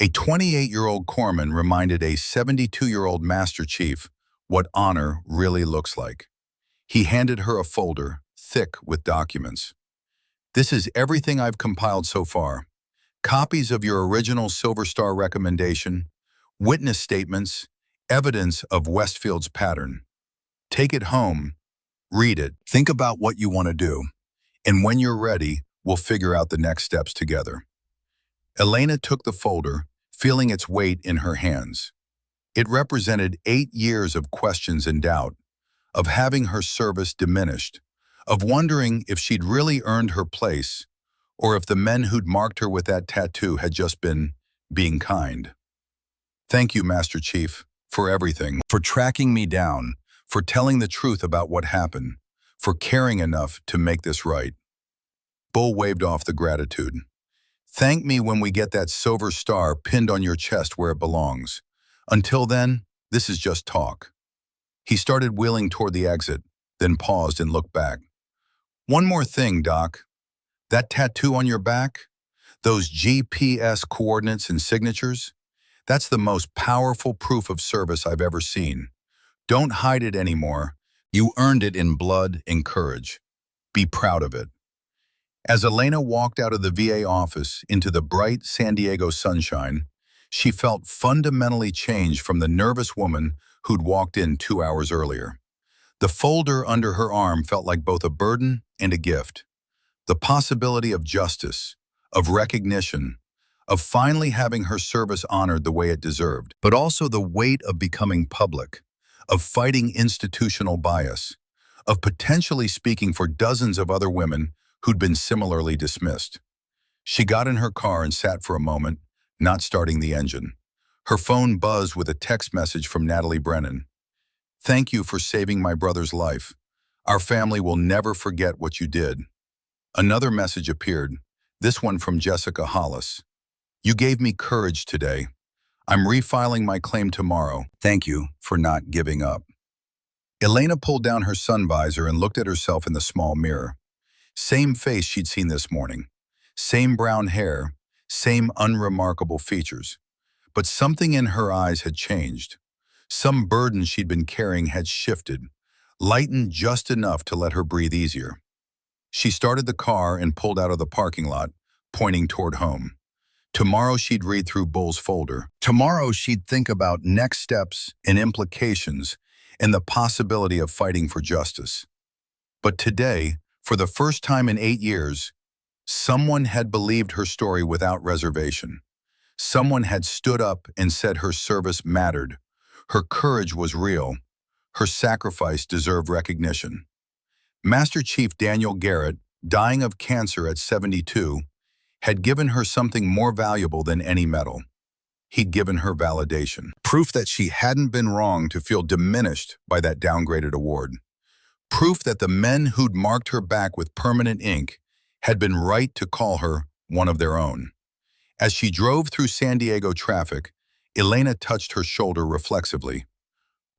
A 28-year-old corpsman reminded a 72-year-old Master Chief what honor really looks like. He handed her a folder, thick with documents. "This is everything I've compiled so far. Copies of your original Silver Star recommendation, witness statements, evidence of Westfield's pattern. Take it home, read it, think about what you want to do, and when you're ready, we'll figure out the next steps together." Elena took the folder, feeling its weight in her hands. It represented 8 years of questions and doubt, of having her service diminished, of wondering if she'd really earned her place, or if the men who'd marked her with that tattoo had just been being kind. "Thank you, Master Chief, for everything, for tracking me down, for telling the truth about what happened, for caring enough to make this right." Bull waved off the gratitude. "Thank me when we get that silver star pinned on your chest where it belongs. Until then, this is just talk." He started wheeling toward the exit, then paused and looked back. "One more thing, Doc. That tattoo on your back, those GPS coordinates and signatures, that's the most powerful proof of service I've ever seen. Don't hide it anymore. You earned it in blood and courage. Be proud of it." As Elena walked out of the VA office into the bright San Diego sunshine, she felt fundamentally changed from the nervous woman who'd walked in 2 hours earlier. The folder under her arm felt like both a burden and a gift. The possibility of justice, of recognition, of finally having her service honored the way it deserved, but also the weight of becoming public, of fighting institutional bias, of potentially speaking for dozens of other women who'd been similarly dismissed. She got in her car and sat for a moment, not starting the engine. Her phone buzzed with a text message from Natalie Brennan. "Thank you for saving my brother's life. Our family will never forget what you did." Another message appeared, this one from Jessica Hollis. "You gave me courage today. I'm refiling my claim tomorrow. Thank you for not giving up." Elena pulled down her sun visor and looked at herself in the small mirror. Same face she'd seen this morning. Same brown hair, same unremarkable features. But something in her eyes had changed. Some burden she'd been carrying had shifted, lightened just enough to let her breathe easier. She started the car and pulled out of the parking lot, pointing toward home. Tomorrow she'd read through Bull's folder. Tomorrow she'd think about next steps and implications and the possibility of fighting for justice. But today, for the first time in 8 years, someone had believed her story without reservation. Someone had stood up and said her service mattered. Her courage was real. Her sacrifice deserved recognition. Master Chief Daniel Garrett, dying of cancer at 72, had given her something more valuable than any medal. He'd given her validation. Proof that she hadn't been wrong to feel diminished by that downgraded award. Proof that the men who'd marked her back with permanent ink had been right to call her one of their own. As she drove through San Diego traffic, Elena touched her shoulder reflexively.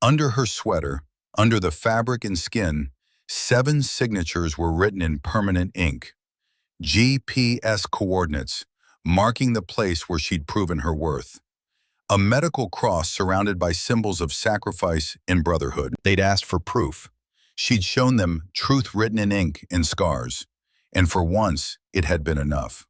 Under her sweater, under the fabric and skin, 7 signatures were written in permanent ink. GPS coordinates, marking the place where she'd proven her worth. A medical cross surrounded by symbols of sacrifice and brotherhood. They'd asked for proof. She'd shown them truth written in ink and scars. And for once, it had been enough.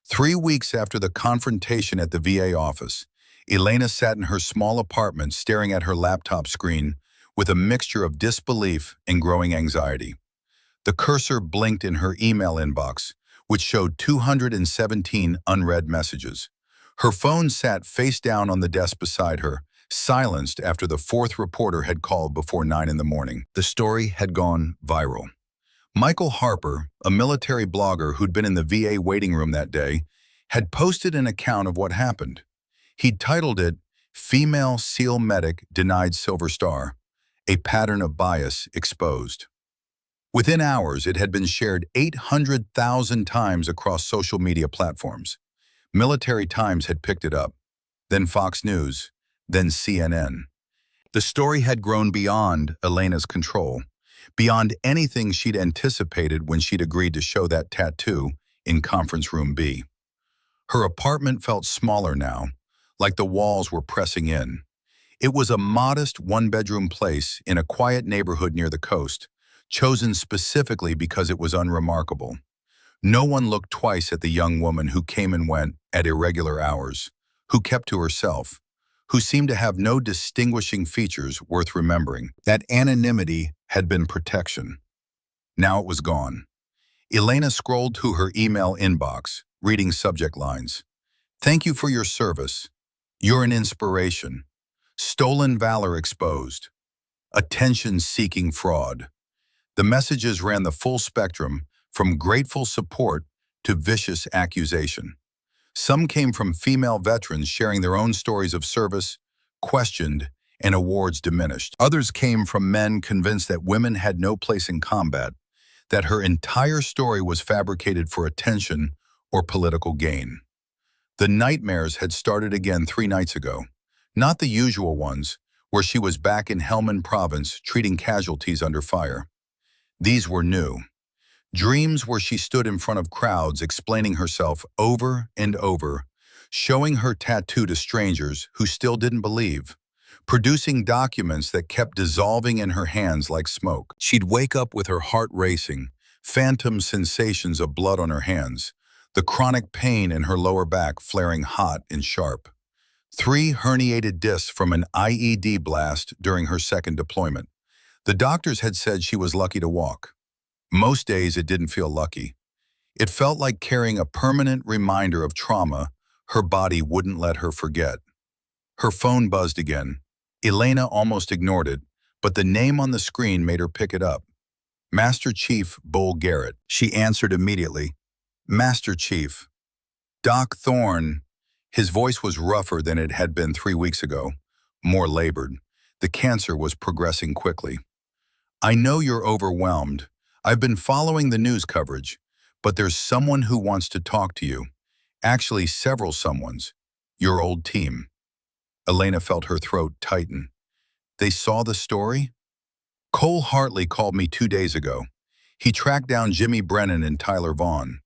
3 weeks after the confrontation at the VA office, Elena sat in her small apartment staring at her laptop screen with a mixture of disbelief and growing anxiety. The cursor blinked in her email inbox, which showed 217 unread messages. Her phone sat face down on the desk beside her, silenced after the 4th reporter had called before 9 in the morning. The story had gone viral. Michael Harper, a military blogger who'd been in the VA waiting room that day, had posted an account of what happened. He'd titled it, "Female SEAL Medic Denied Silver Star, a Pattern of Bias Exposed." Within hours, it had been shared 800,000 times across social media platforms. Military Times had picked it up, then Fox News, then CNN. The story had grown beyond Elena's control, beyond anything she'd anticipated when she'd agreed to show that tattoo in Conference Room B. Her apartment felt smaller now, like the walls were pressing in. It was a modest 1-bedroom place in a quiet neighborhood near the coast, chosen specifically because it was unremarkable. No one looked twice at the young woman who came and went at irregular hours, who kept to herself, who seemed to have no distinguishing features worth remembering. That anonymity had been protection. Now it was gone. Elena scrolled through her email inbox, reading subject lines. "Thank you for your service. You're an inspiration. Stolen valor exposed. Attention-seeking fraud." The messages ran the full spectrum, from grateful support to vicious accusation. Some came from female veterans sharing their own stories of service, questioned, and awards diminished. Others came from men convinced that women had no place in combat, that her entire story was fabricated for attention or political gain. The nightmares had started again 3 nights ago, not the usual ones, where she was back in Helmand Province treating casualties under fire. These were new. Dreams where she stood in front of crowds explaining herself over and over, showing her tattoo to strangers who still didn't believe, producing documents that kept dissolving in her hands like smoke. She'd wake up with her heart racing, phantom sensations of blood on her hands, the chronic pain in her lower back flaring hot and sharp. 3 herniated discs from an IED blast during her 2nd deployment. The doctors had said she was lucky to walk. Most days it didn't feel lucky. It felt like carrying a permanent reminder of trauma her body wouldn't let her forget. Her phone buzzed again. Elena almost ignored it, but the name on the screen made her pick it up. Master Chief Bull Garrett. She answered immediately. "Master Chief." "Doc Thorne." His voice was rougher than it had been 3 weeks ago, more labored. The cancer was progressing quickly. "I know you're overwhelmed. I've been following the news coverage, but there's someone who wants to talk to you. Actually, several someones. Your old team." Elena felt her throat tighten. "They saw the story?" "Cole Hartley called me 2 days ago. He tracked down Jimmy Brennan and Tyler Vaughn.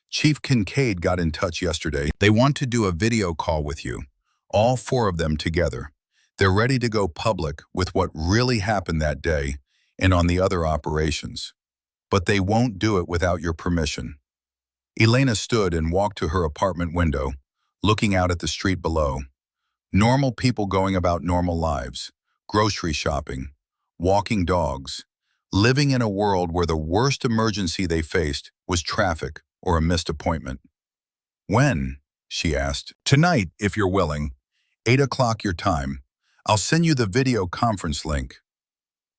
Chief Kincaid got in touch yesterday. They want to do a video call with you, all 4 of them together. They're ready to go public with what really happened that day and on the other operations. But they won't do it without your permission." Elena stood and walked to her apartment window, looking out at the street below. Normal people going about normal lives, grocery shopping, walking dogs, living in a world where the worst emergency they faced was traffic or a missed appointment. "When?" she asked. "Tonight, if you're willing. 8 o'clock your time. I'll send you the video conference link."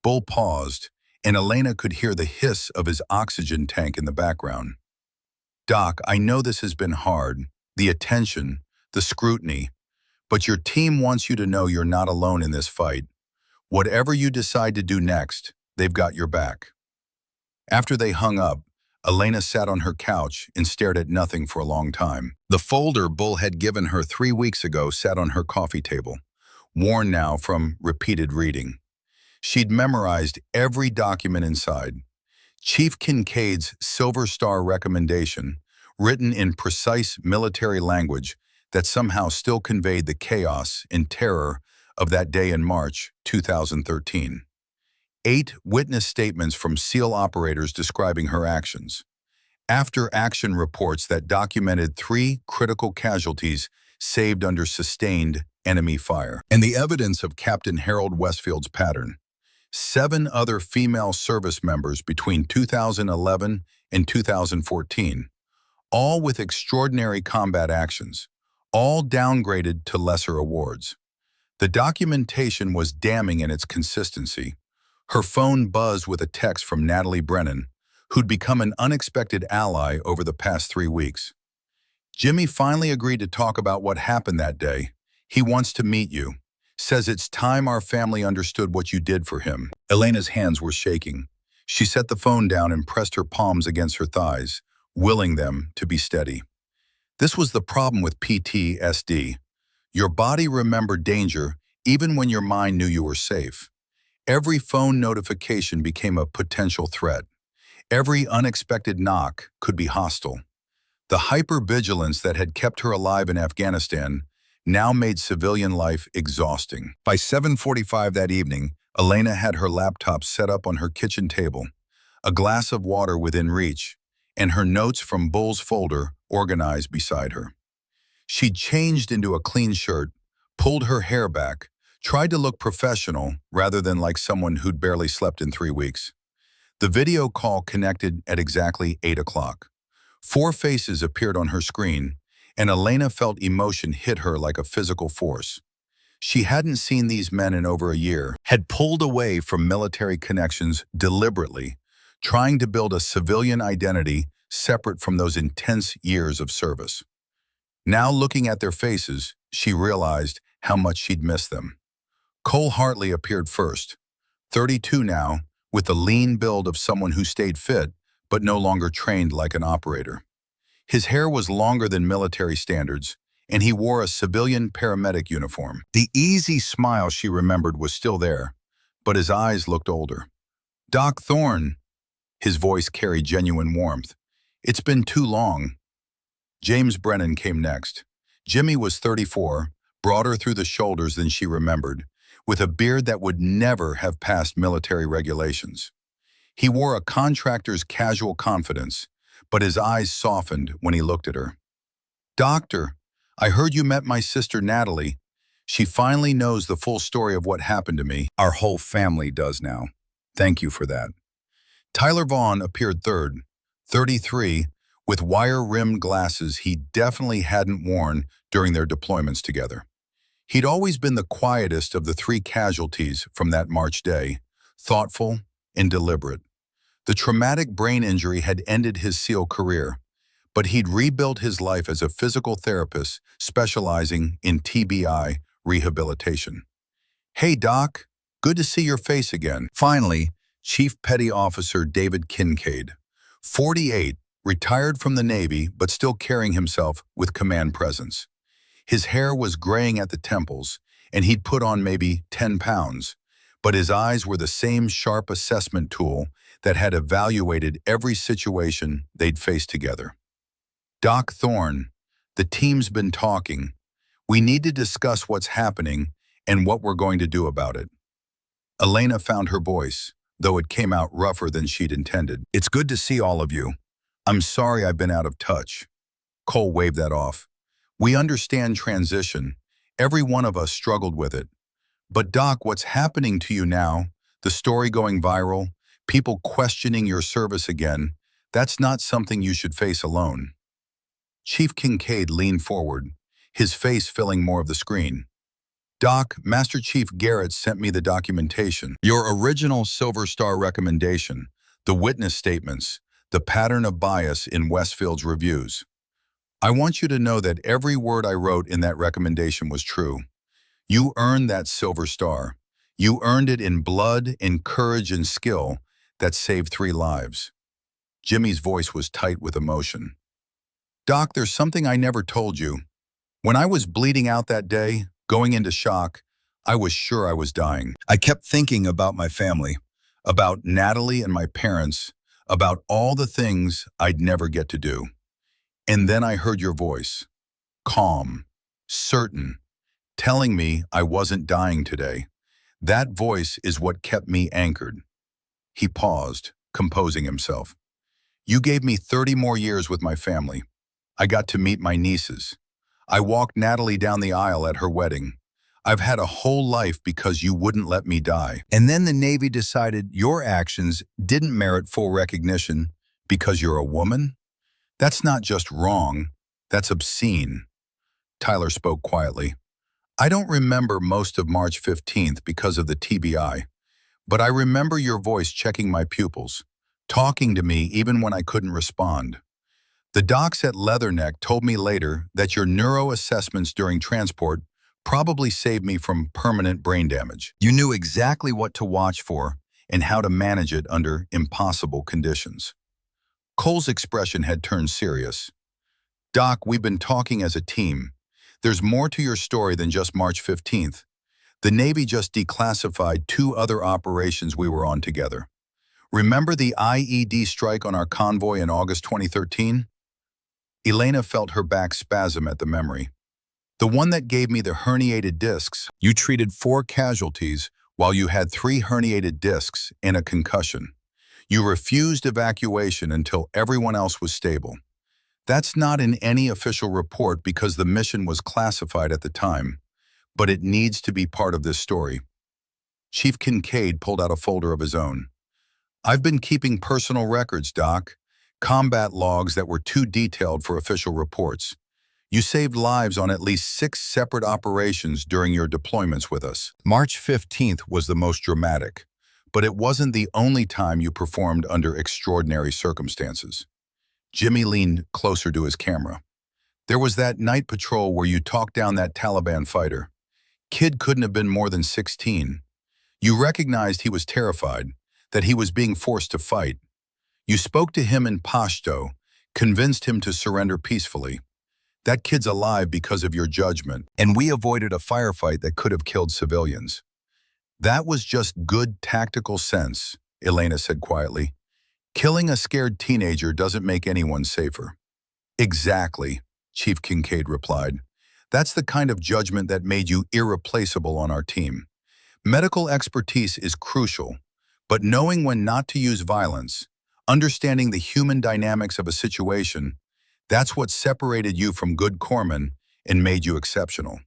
Bull paused, and Elena could hear the hiss of his oxygen tank in the background. "Doc, I know this has been hard, the attention, the scrutiny, but your team wants you to know you're not alone in this fight. Whatever you decide to do next, they've got your back." After they hung up, Elena sat on her couch and stared at nothing for a long time. The folder Bull had given her 3 weeks ago sat on her coffee table, worn now from repeated reading. She'd memorized every document inside. Chief Kincaid's Silver Star recommendation, written in precise military language that somehow still conveyed the chaos and terror of that day in March 2013. 8 witness statements from SEAL operators describing her actions. After-action reports that documented 3 critical casualties saved under sustained enemy fire. And the evidence of Captain Harold Westfield's pattern. 7 other female service members between 2011 and 2014, all with extraordinary combat actions, all downgraded to lesser awards. The documentation was damning in its consistency. Her phone buzzed with a text from Natalie Brennan, who'd become an unexpected ally over the past 3 weeks. Jimmy finally agreed to talk about what happened that day. He wants to meet you. Says it's time our family understood what you did for him. Elena's hands were shaking. She set the phone down and pressed her palms against her thighs, willing them to be steady. This was the problem with PTSD. Your body remembered danger even when your mind knew you were safe. Every phone notification became a potential threat. Every unexpected knock could be hostile. The hypervigilance that had kept her alive in Afghanistan now made civilian life exhausting. By 7:45 that evening, Elena had her laptop set up on her kitchen table, a glass of water within reach, and her notes from Bull's folder organized beside her. She'd changed into a clean shirt, pulled her hair back, tried to look professional rather than like someone who'd barely slept in 3 weeks. The video call connected at exactly 8 o'clock. 4 faces appeared on her screen, and Elena felt emotion hit her like a physical force. She hadn't seen these men in over a year, had pulled away from military connections deliberately, trying to build a civilian identity separate from those intense years of service. Now looking at their faces, she realized how much she'd missed them. Cole Hartley appeared first, 32 now, with the lean build of someone who stayed fit but no longer trained like an operator. His hair was longer than military standards, and he wore a civilian paramedic uniform. The easy smile she remembered was still there, but his eyes looked older. "Doc Thorne," his voice carried genuine warmth. "It's been too long." James Brennan came next. Jimmy was 34, broader through the shoulders than she remembered, with a beard that would never have passed military regulations. He wore a contractor's casual confidence, but his eyes softened when he looked at her. "Doctor, I heard you met my sister Natalie. She finally knows the full story of what happened to me. Our whole family does now. Thank you for that." Tyler Vaughn appeared third, 33, with wire-rimmed glasses he definitely hadn't worn during their deployments together. He'd always been the quietest of the 3 casualties from that March day, thoughtful and deliberate. The traumatic brain injury had ended his SEAL career, but he'd rebuilt his life as a physical therapist specializing in TBI rehabilitation. "Hey, Doc, good to see your face again." Finally, Chief Petty Officer David Kincaid, 48, retired from the Navy but still carrying himself with command presence. His hair was graying at the temples, and he'd put on maybe 10 pounds, but his eyes were the same sharp assessment tool that had evaluated every situation they'd faced together. "Doc Thorne, the team's been talking. We need to discuss what's happening and what we're going to do about it." Elena found her voice, though it came out rougher than she'd intended. "It's good to see all of you. I'm sorry I've been out of touch." Cole waved that off. "We understand transition. Every one of us struggled with it. But Doc, what's happening to you now, the story going viral, people questioning your service again, that's not something you should face alone." Chief Kincaid leaned forward, his face filling more of the screen. "Doc, Master Chief Garrett sent me the documentation. Your original Silver Star recommendation, the witness statements, the pattern of bias in Westfield's reviews. I want you to know that every word I wrote in that recommendation was true. You earned that Silver Star. You earned it in blood, in courage, and skill that saved 3 lives. Jimmy's voice was tight with emotion. Doc, there's something I never told you. When I was bleeding out that day, going into shock, I was sure I was dying. I kept thinking about my family, about Natalie and my parents, about all the things I'd never get to do. And then I heard your voice, calm, certain, telling me I wasn't dying today. That voice is what kept me anchored. He paused, composing himself. You gave me 30 more years with my family. I got to meet my nieces. I walked Natalie down the aisle at her wedding. I've had a whole life because you wouldn't let me die. And then the Navy decided your actions didn't merit full recognition because you're a woman? That's not just wrong, that's obscene. Tyler spoke quietly. I don't remember most of March 15th because of the TBI, but I remember your voice checking my pupils, talking to me even when I couldn't respond. The docs at Leatherneck told me later that your neuro assessments during transport probably saved me from permanent brain damage. You knew exactly what to watch for and how to manage it under impossible conditions. Cole's expression had turned serious. Doc, we've been talking as a team. There's more to your story than just March 15th. The Navy just declassified 2 other operations we were on together. Remember the IED strike on our convoy in August 2013? Elena felt her back spasm at the memory. The one that gave me the herniated discs. You treated 4 casualties while you had 3 herniated discs and a concussion. You refused evacuation until everyone else was stable. That's not in any official report because the mission was classified at the time, but it needs to be part of this story. Chief Kincaid pulled out a folder of his own. I've been keeping personal records, Doc, combat logs that were too detailed for official reports. You saved lives on at least 6 separate operations during your deployments with us. March 15th was the most dramatic, but it wasn't the only time you performed under extraordinary circumstances. Jimmy leaned closer to his camera. There was that night patrol where you talked down that Taliban fighter. Kid couldn't have been more than 16. You recognized he was terrified, that he was being forced to fight. You spoke to him in Pashto, convinced him to surrender peacefully. That kid's alive because of your judgment, and we avoided a firefight that could have killed civilians. That was just good tactical sense, Elena said quietly. Killing a scared teenager doesn't make anyone safer. Exactly, Chief Kincaid replied. That's the kind of judgment that made you irreplaceable on our team. Medical expertise is crucial, but knowing when not to use violence, understanding the human dynamics of a situation, that's what separated you from good corpsmen and made you exceptional.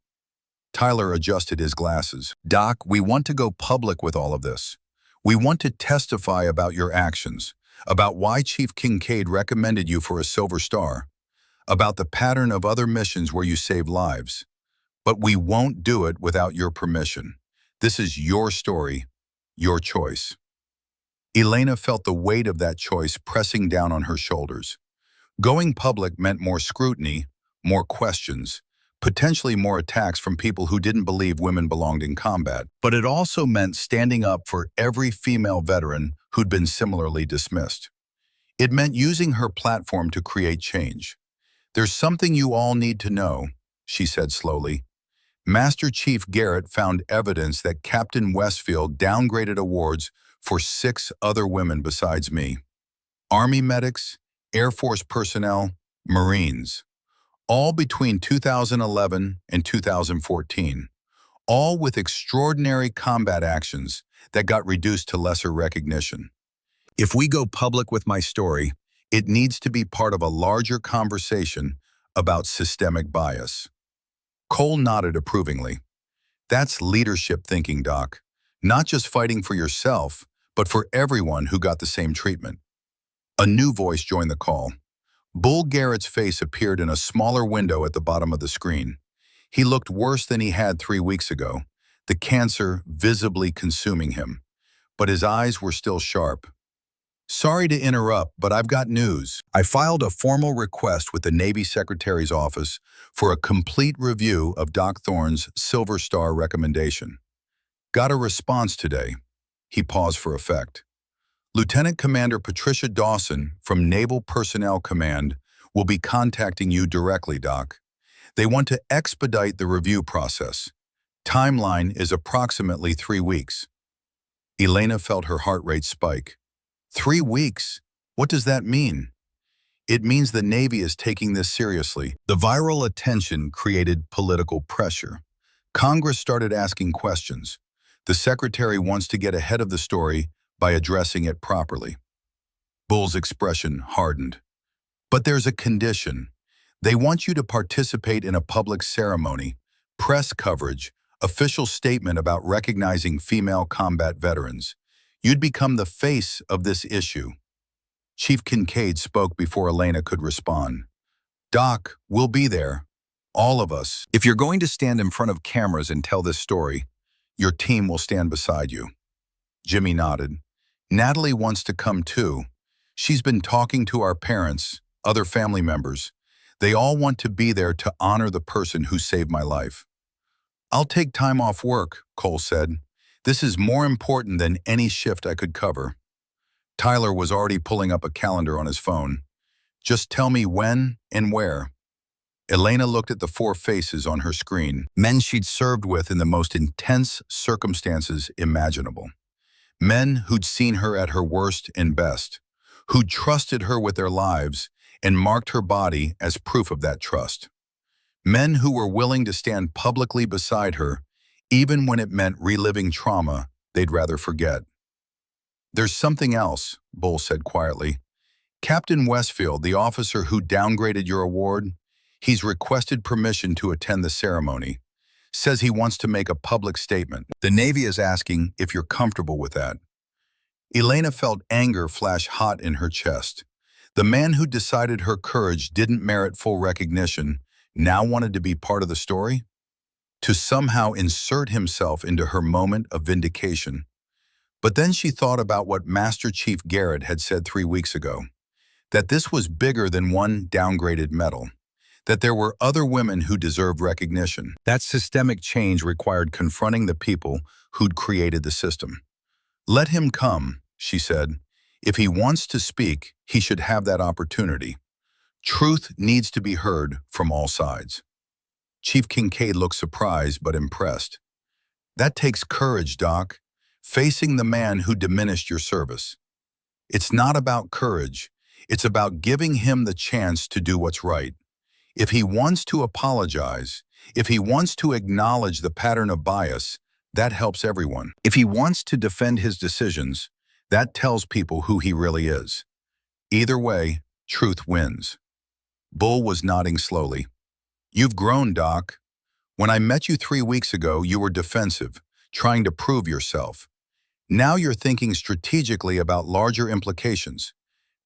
Tyler adjusted his glasses. Doc, we want to go public with all of this. We want to testify about your actions, about why Chief Kincaid recommended you for a Silver Star, about the pattern of other missions where you saved lives. But we won't do it without your permission. This is your story, your choice. Elena felt the weight of that choice pressing down on her shoulders. Going public meant more scrutiny, more questions, potentially more attacks from people who didn't believe women belonged in combat. But it also meant standing up for every female veteran who'd been similarly dismissed. It meant using her platform to create change. There's something you all need to know, she said slowly. Master Chief Garrett found evidence that Captain Westfield downgraded awards for 6 other women besides me. Army medics, Air Force personnel, Marines, all between 2011 and 2014, all with extraordinary combat actions that got reduced to lesser recognition. If we go public with my story, it needs to be part of a larger conversation about systemic bias. Cole nodded approvingly. That's leadership thinking, Doc. Not just fighting for yourself, but for everyone who got the same treatment. A new voice joined the call. Bull Garrett's face appeared in a smaller window at the bottom of the screen. He looked worse than he had 3 weeks ago, the cancer visibly consuming him. But his eyes were still sharp. Sorry to interrupt, but I've got news. I filed a formal request with the Navy Secretary's office for a complete review of Doc Thorne's Silver Star recommendation. Got a response today. He paused for effect. Lieutenant Commander Patricia Dawson from Naval Personnel Command will be contacting you directly, Doc. They want to expedite the review process. Timeline is approximately 3 weeks. Elena felt her heart rate spike. 3 weeks? What does that mean? It means the Navy is taking this seriously. The viral attention created political pressure. Congress started asking questions. The Secretary wants to get ahead of the story by addressing it properly. Bull's expression hardened. But there's a condition. They want you to participate in a public ceremony, press coverage, official statement about recognizing female combat veterans. You'd become the face of this issue. Chief Kincaid spoke before Elena could respond. Doc, we'll be there. All of us. If you're going to stand in front of cameras and tell this story, your team will stand beside you. Jimmy nodded. Natalie wants to come too. She's been talking to our parents, other family members. They all want to be there to honor the person who saved my life. I'll take time off work, Cole said. This is more important than any shift I could cover. Tyler was already pulling up a calendar on his phone. Just tell me when and where. Elena looked at the 4 faces on her screen, men she'd served with in the most intense circumstances imaginable. Men who'd seen her at her worst and best, who'd trusted her with their lives and marked her body as proof of that trust. Men who were willing to stand publicly beside her, even when it meant reliving trauma they'd rather forget. There's something else, Bull said quietly. Captain Westfield, the officer who downgraded your award, he's requested permission to attend the ceremony. Says he wants to make a public statement. The Navy is asking if you're comfortable with that. Elena felt anger flash hot in her chest. The man who decided her courage didn't merit full recognition now wanted to be part of the story? To somehow insert himself into her moment of vindication. But then she thought about what Master Chief Garrett had said 3 weeks ago, that this was bigger than one downgraded medal, that there were other women who deserved recognition. That systemic change required confronting the people who'd created the system. Let him come, she said. If he wants to speak, he should have that opportunity. Truth needs to be heard from all sides. Chief Kincaid looked surprised but impressed. That takes courage, Doc. Facing the man who diminished your service. It's not about courage. It's about giving him the chance to do what's right. If he wants to apologize, if he wants to acknowledge the pattern of bias, that helps everyone. If he wants to defend his decisions, that tells people who he really is. Either way, truth wins. Bull was nodding slowly. You've grown, Doc. When I met you 3 weeks ago, you were defensive, trying to prove yourself. Now you're thinking strategically about larger implications.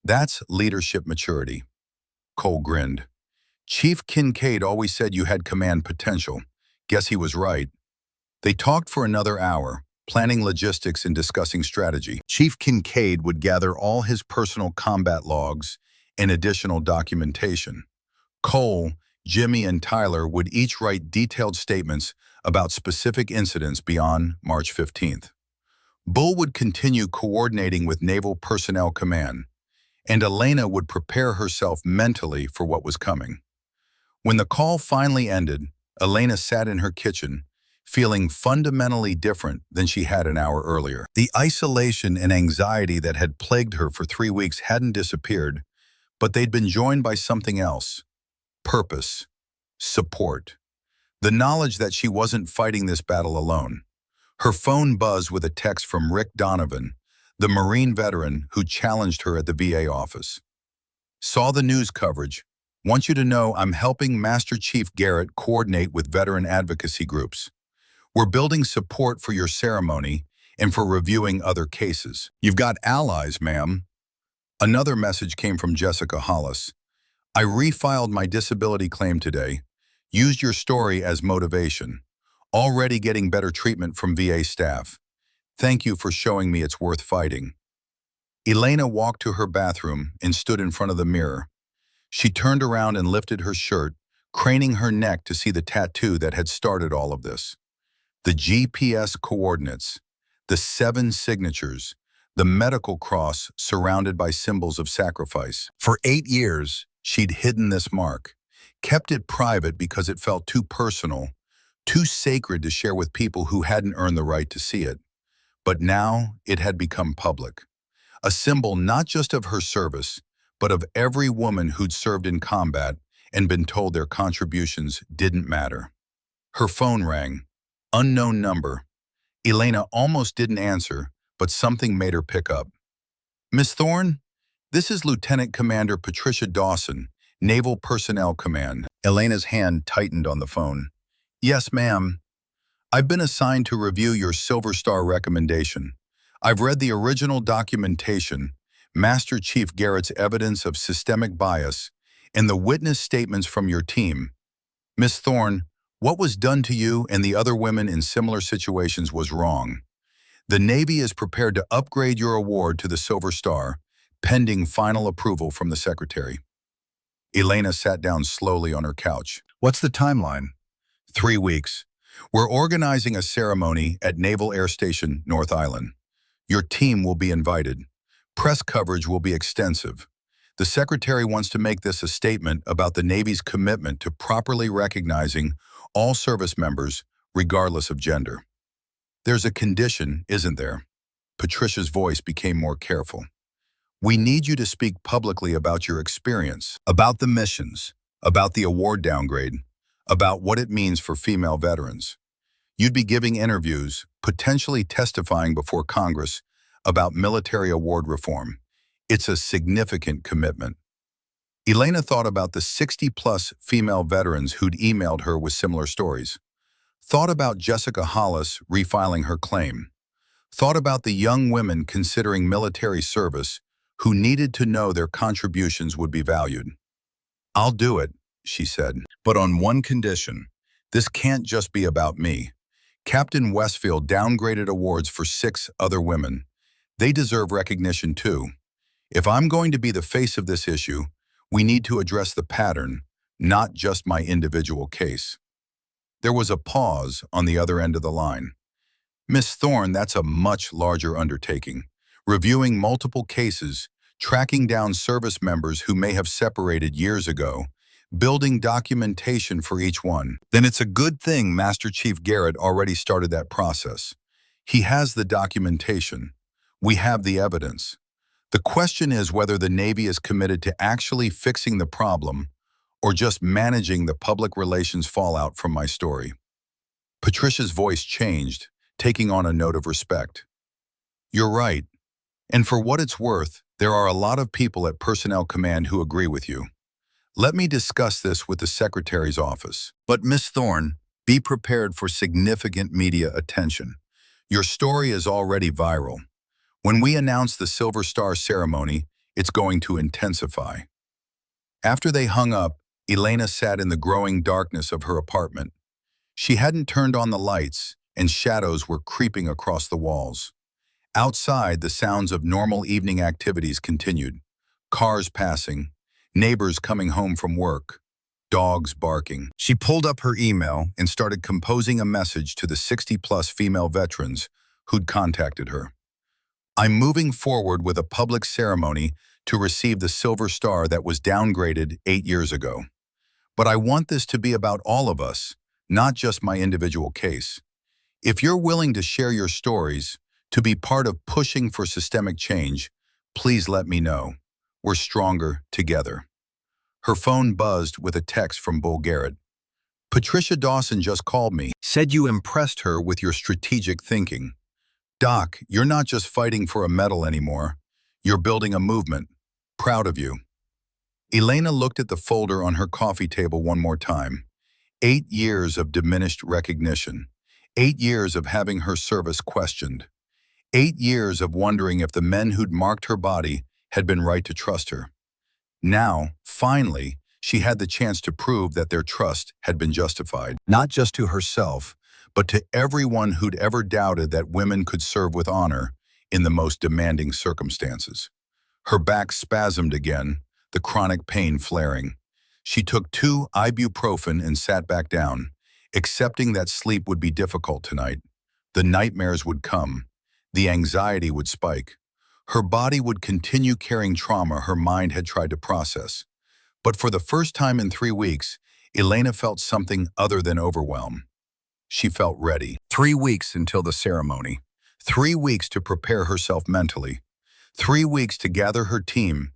That's leadership maturity. Cole grinned. Chief Kincaid always said you had command potential. Guess he was right. They talked for another hour, planning logistics and discussing strategy. Chief Kincaid would gather all his personal combat logs and additional documentation. Cole, Jimmy, and Tyler would each write detailed statements about specific incidents beyond March 15th. Bull would continue coordinating with Naval Personnel Command, and Elena would prepare herself mentally for what was coming. When the call finally ended, Elena sat in her kitchen, feeling fundamentally different than she had an hour earlier. The isolation and anxiety that had plagued her for 3 weeks hadn't disappeared, but they'd been joined by something else. Purpose. Support. The knowledge that she wasn't fighting this battle alone. Her phone buzzed with a text from Rick Donovan, the Marine veteran who challenged her at the VA office. Saw the news coverage. Want you to know I'm helping Master Chief Garrett coordinate with veteran advocacy groups. We're building support for your ceremony and for reviewing other cases. You've got allies, ma'am. Another message came from Jessica Hollis. I refiled my disability claim today. Used your story as motivation. Already getting better treatment from VA staff. Thank you for showing me it's worth fighting. Elena walked to her bathroom and stood in front of the mirror. She turned around and lifted her shirt, craning her neck to see the tattoo that had started all of this. The GPS coordinates, the 7 signatures, the medical cross surrounded by symbols of sacrifice. For 8 years, she'd hidden this mark, kept it private because it felt too personal, too sacred to share with people who hadn't earned the right to see it. But now it had become public, a symbol not just of her service, but of every woman who'd served in combat and been told their contributions didn't matter. Her phone rang. Unknown number. Elena almost didn't answer, but something made her pick up. "Miss Thorne, this is Lieutenant Commander Patricia Dawson, Naval Personnel Command." Elena's hand tightened on the phone. "Yes, ma'am. I've been assigned to review your Silver Star recommendation. I've read the original documentation, Master Chief Garrett's evidence of systemic bias, and the witness statements from your team. Miss Thorne, what was done to you and the other women in similar situations was wrong. The Navy is prepared to upgrade your award to the Silver Star, pending final approval from the Secretary." Elena sat down slowly on her couch. "What's the timeline?" 3 weeks. We're organizing a ceremony at Naval Air Station, North Island. Your team will be invited. Press coverage will be extensive. The Secretary wants to make this a statement about the Navy's commitment to properly recognizing all service members, regardless of gender. There's a condition, isn't there? Patricia's voice became more careful. "We need you to speak publicly about your experience, about the missions, about the award downgrade, about what it means for female veterans. You'd be giving interviews, potentially testifying before Congress about military award reform. It's a significant commitment." Elena thought about the 60-plus female veterans who'd emailed her with similar stories. Thought about Jessica Hollis refiling her claim. Thought about the young women considering military service who needed to know their contributions would be valued. "I'll do it," she said, "but on one condition. This can't just be about me. Captain Westfield downgraded awards for 6 other women. They deserve recognition too. If I'm going to be the face of this issue, we need to address the pattern, not just my individual case." There was a pause on the other end of the line. "Miss Thorne, that's a much larger undertaking. Reviewing multiple cases, tracking down service members who may have separated years ago, building documentation for each one. Then it's a good thing Master Chief Garrett already started that process. He has the documentation. We have the evidence. The question is whether the Navy is committed to actually fixing the problem or just managing the public relations fallout from my story." Patricia's voice changed, taking on a note of respect. "You're right. And for what it's worth, there are a lot of people at Personnel Command who agree with you. Let me discuss this with the Secretary's office. But Miss Thorne, be prepared for significant media attention. Your story is already viral. When we announce the Silver Star ceremony, it's going to intensify." After they hung up, Elena sat in the growing darkness of her apartment. She hadn't turned on the lights, and shadows were creeping across the walls. Outside, the sounds of normal evening activities continued. Cars passing, neighbors coming home from work, dogs barking. She pulled up her email and started composing a message to the 60-plus female veterans who'd contacted her. "I'm moving forward with a public ceremony to receive the Silver Star that was downgraded 8 years ago. But I want this to be about all of us, not just my individual case. If you're willing to share your stories, to be part of pushing for systemic change, please let me know. We're stronger together." Her phone buzzed with a text from Bull Garrett. "Patricia Dawson just called me. Said you impressed her with your strategic thinking. Doc, you're not just fighting for a medal anymore. You're building a movement. Proud of you." Elena looked at the folder on her coffee table one more time. 8 years of diminished recognition. 8 years of having her service questioned. 8 years of wondering if the men who'd marked her body had been right to trust her. Now, finally, she had the chance to prove that their trust had been justified. Not just to herself, but to everyone who'd ever doubted that women could serve with honor in the most demanding circumstances. Her back spasmed again, the chronic pain flaring. She took 2 ibuprofen and sat back down, accepting that sleep would be difficult tonight. The nightmares would come. The anxiety would spike. Her body would continue carrying trauma her mind had tried to process. But for the first time in 3 weeks, Elena felt something other than overwhelm. She felt ready. 3 weeks until the ceremony. 3 weeks to prepare herself mentally. 3 weeks to gather her team,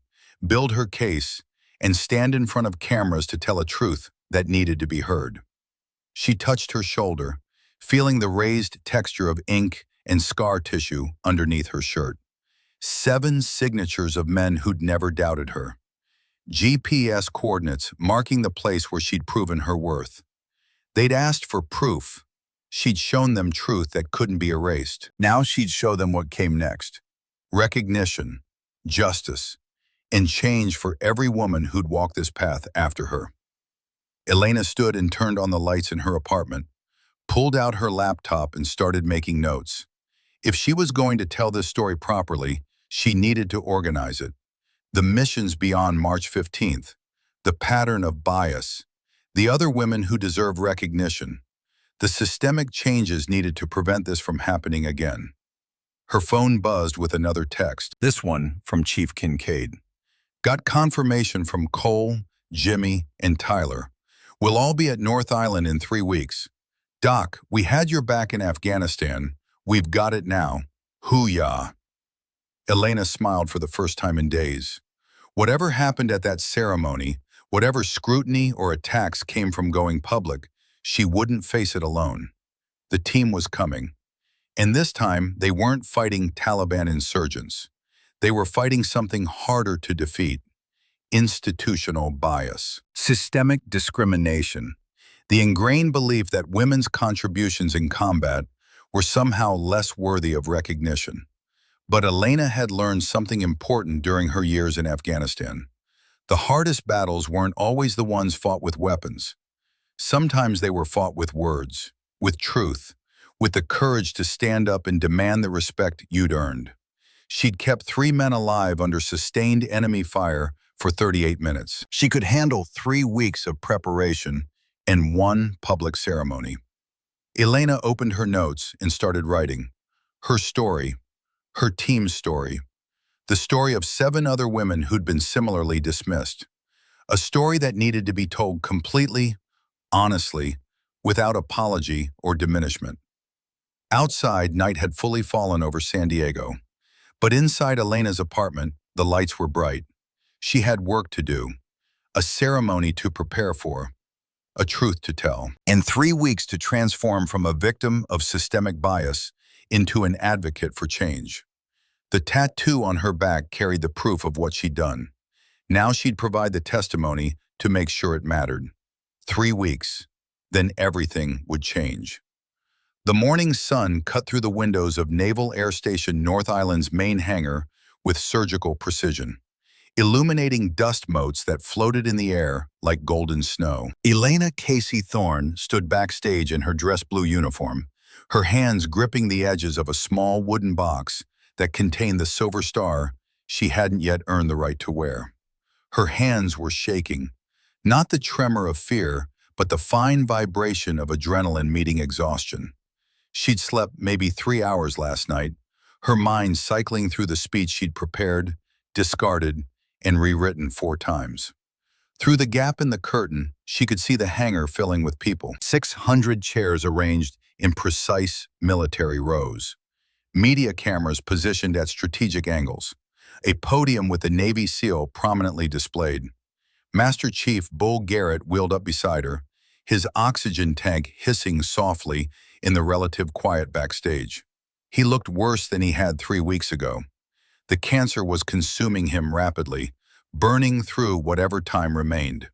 build her case, and stand in front of cameras to tell a truth that needed to be heard. She touched her shoulder, feeling the raised texture of ink and scar tissue underneath her shirt. 7 signatures of men who'd never doubted her. GPS coordinates marking the place where she'd proven her worth. They'd asked for proof. She'd shown them truth that couldn't be erased. Now she'd show them what came next. Recognition, justice, and change for every woman who'd walked this path after her. Elena stood and turned on the lights in her apartment, pulled out her laptop and started making notes. If she was going to tell this story properly, she needed to organize it. The missions beyond March 15th, the pattern of bias, the other women who deserve recognition, the systemic changes needed to prevent this from happening again. Her phone buzzed with another text, this one from Chief Kincaid. Got confirmation from Cole, Jimmy, and Tyler. We'll all be at North Island in 3 weeks. Doc, we had your back in Afghanistan. We've got it now. Hoo-yah. Elena smiled for the first time in days. Whatever happened at that ceremony, whatever scrutiny or attacks came from going public, she wouldn't face it alone. The team was coming. And this time, they weren't fighting Taliban insurgents. They were fighting something harder to defeat: institutional bias, systemic discrimination, the ingrained belief that women's contributions in combat were somehow less worthy of recognition. But Elena had learned something important during her years in Afghanistan. The hardest battles weren't always the ones fought with weapons. Sometimes they were fought with words, with truth, with the courage to stand up and demand the respect you'd earned. She'd kept 3 men alive under sustained enemy fire for 38 minutes. She could handle 3 weeks of preparation and 1 public ceremony. Elena opened her notes and started writing. Her story, her team's story, the story of 7 other women who'd been similarly dismissed. A story that needed to be told completely, honestly, without apology or diminishment. Outside, night had fully fallen over San Diego. But inside Elena's apartment, the lights were bright. She had work to do, a ceremony to prepare for, a truth to tell, and 3 weeks to transform from a victim of systemic bias into an advocate for change. The tattoo on her back carried the proof of what she'd done. Now she'd provide the testimony to make sure it mattered. 3 weeks, then everything would change. The morning sun cut through the windows of Naval Air Station North Island's main hangar with surgical precision, illuminating dust motes that floated in the air like golden snow. Elena Casey Thorne stood backstage in her dress blue uniform, her hands gripping the edges of a small wooden box that contained the silver star she hadn't yet earned the right to wear. Her hands were shaking, not the tremor of fear, but the fine vibration of adrenaline meeting exhaustion. She'd slept maybe 3 hours last night, her mind cycling through the speech she'd prepared, discarded, and rewritten 4 times. Through the gap in the curtain, she could see the hangar filling with people. 600 chairs arranged in precise military rows. Media cameras positioned at strategic angles. A podium with the Navy SEAL prominently displayed. Master Chief Bull Garrett wheeled up beside her, his oxygen tank hissing softly in the relative quiet backstage. He looked worse than he had 3 weeks ago. The cancer was consuming him rapidly, burning through whatever time remained.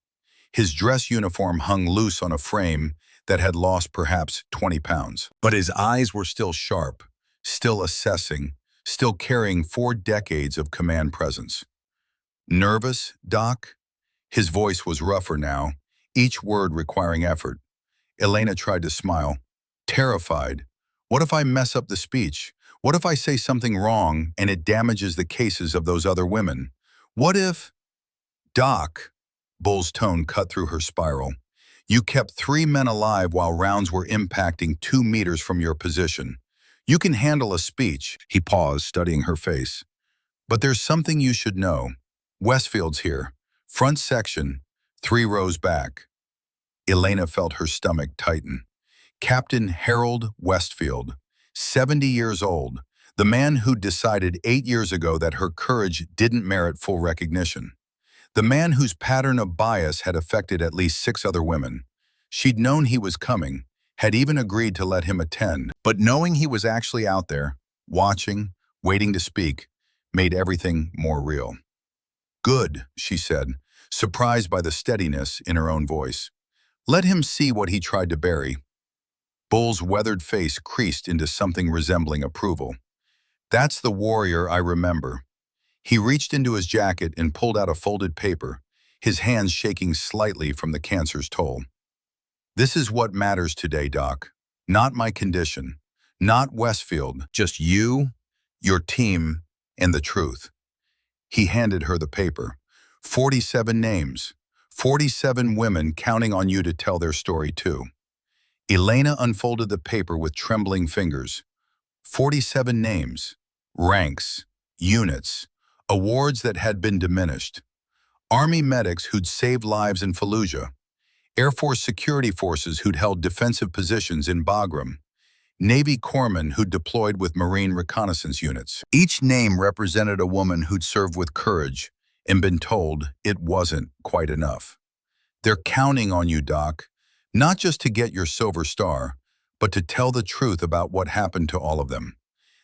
His dress uniform hung loose on a frame that had lost perhaps 20 pounds. But his eyes were still sharp, still assessing, still carrying 4 decades of command presence. Nervous, Doc? His voice was rougher now, each word requiring effort. Elena tried to smile. Terrified. What if I mess up the speech? What if I say something wrong and it damages the cases of those other women? What if... Doc, Bull's tone cut through her spiral. You kept 3 men alive while rounds were impacting 2 meters from your position. You can handle a speech. He paused, studying her face. But there's something you should know. Westfield's here. Front section, 3 rows back. Elena felt her stomach tighten. Captain Harold Westfield, 70 years old, the man who'd decided 8 years ago that her courage didn't merit full recognition. The man whose pattern of bias had affected at least 6 other women. She'd known he was coming, had even agreed to let him attend, but knowing he was actually out there, watching, waiting to speak, made everything more real. "Good," she said, surprised by the steadiness in her own voice. Let him see what he tried to bury. Bull's weathered face creased into something resembling approval. "That's the warrior I remember." He reached into his jacket and pulled out a folded paper, his hands shaking slightly from the cancer's toll. "This is what matters today, Doc. Not my condition, not Westfield, just you, your team, and the truth." He handed her the paper. 47 names, 47 women counting on you to tell their story too. Elena unfolded the paper with trembling fingers. 47 names, ranks, units, awards that had been diminished. Army medics who'd saved lives in Fallujah. Air Force security forces who'd held defensive positions in Bagram. Navy corpsmen who'd deployed with Marine reconnaissance units. Each name represented a woman who'd served with courage and been told it wasn't quite enough. "They're counting on you, Doc, not just to get your Silver Star, but to tell the truth about what happened to all of them.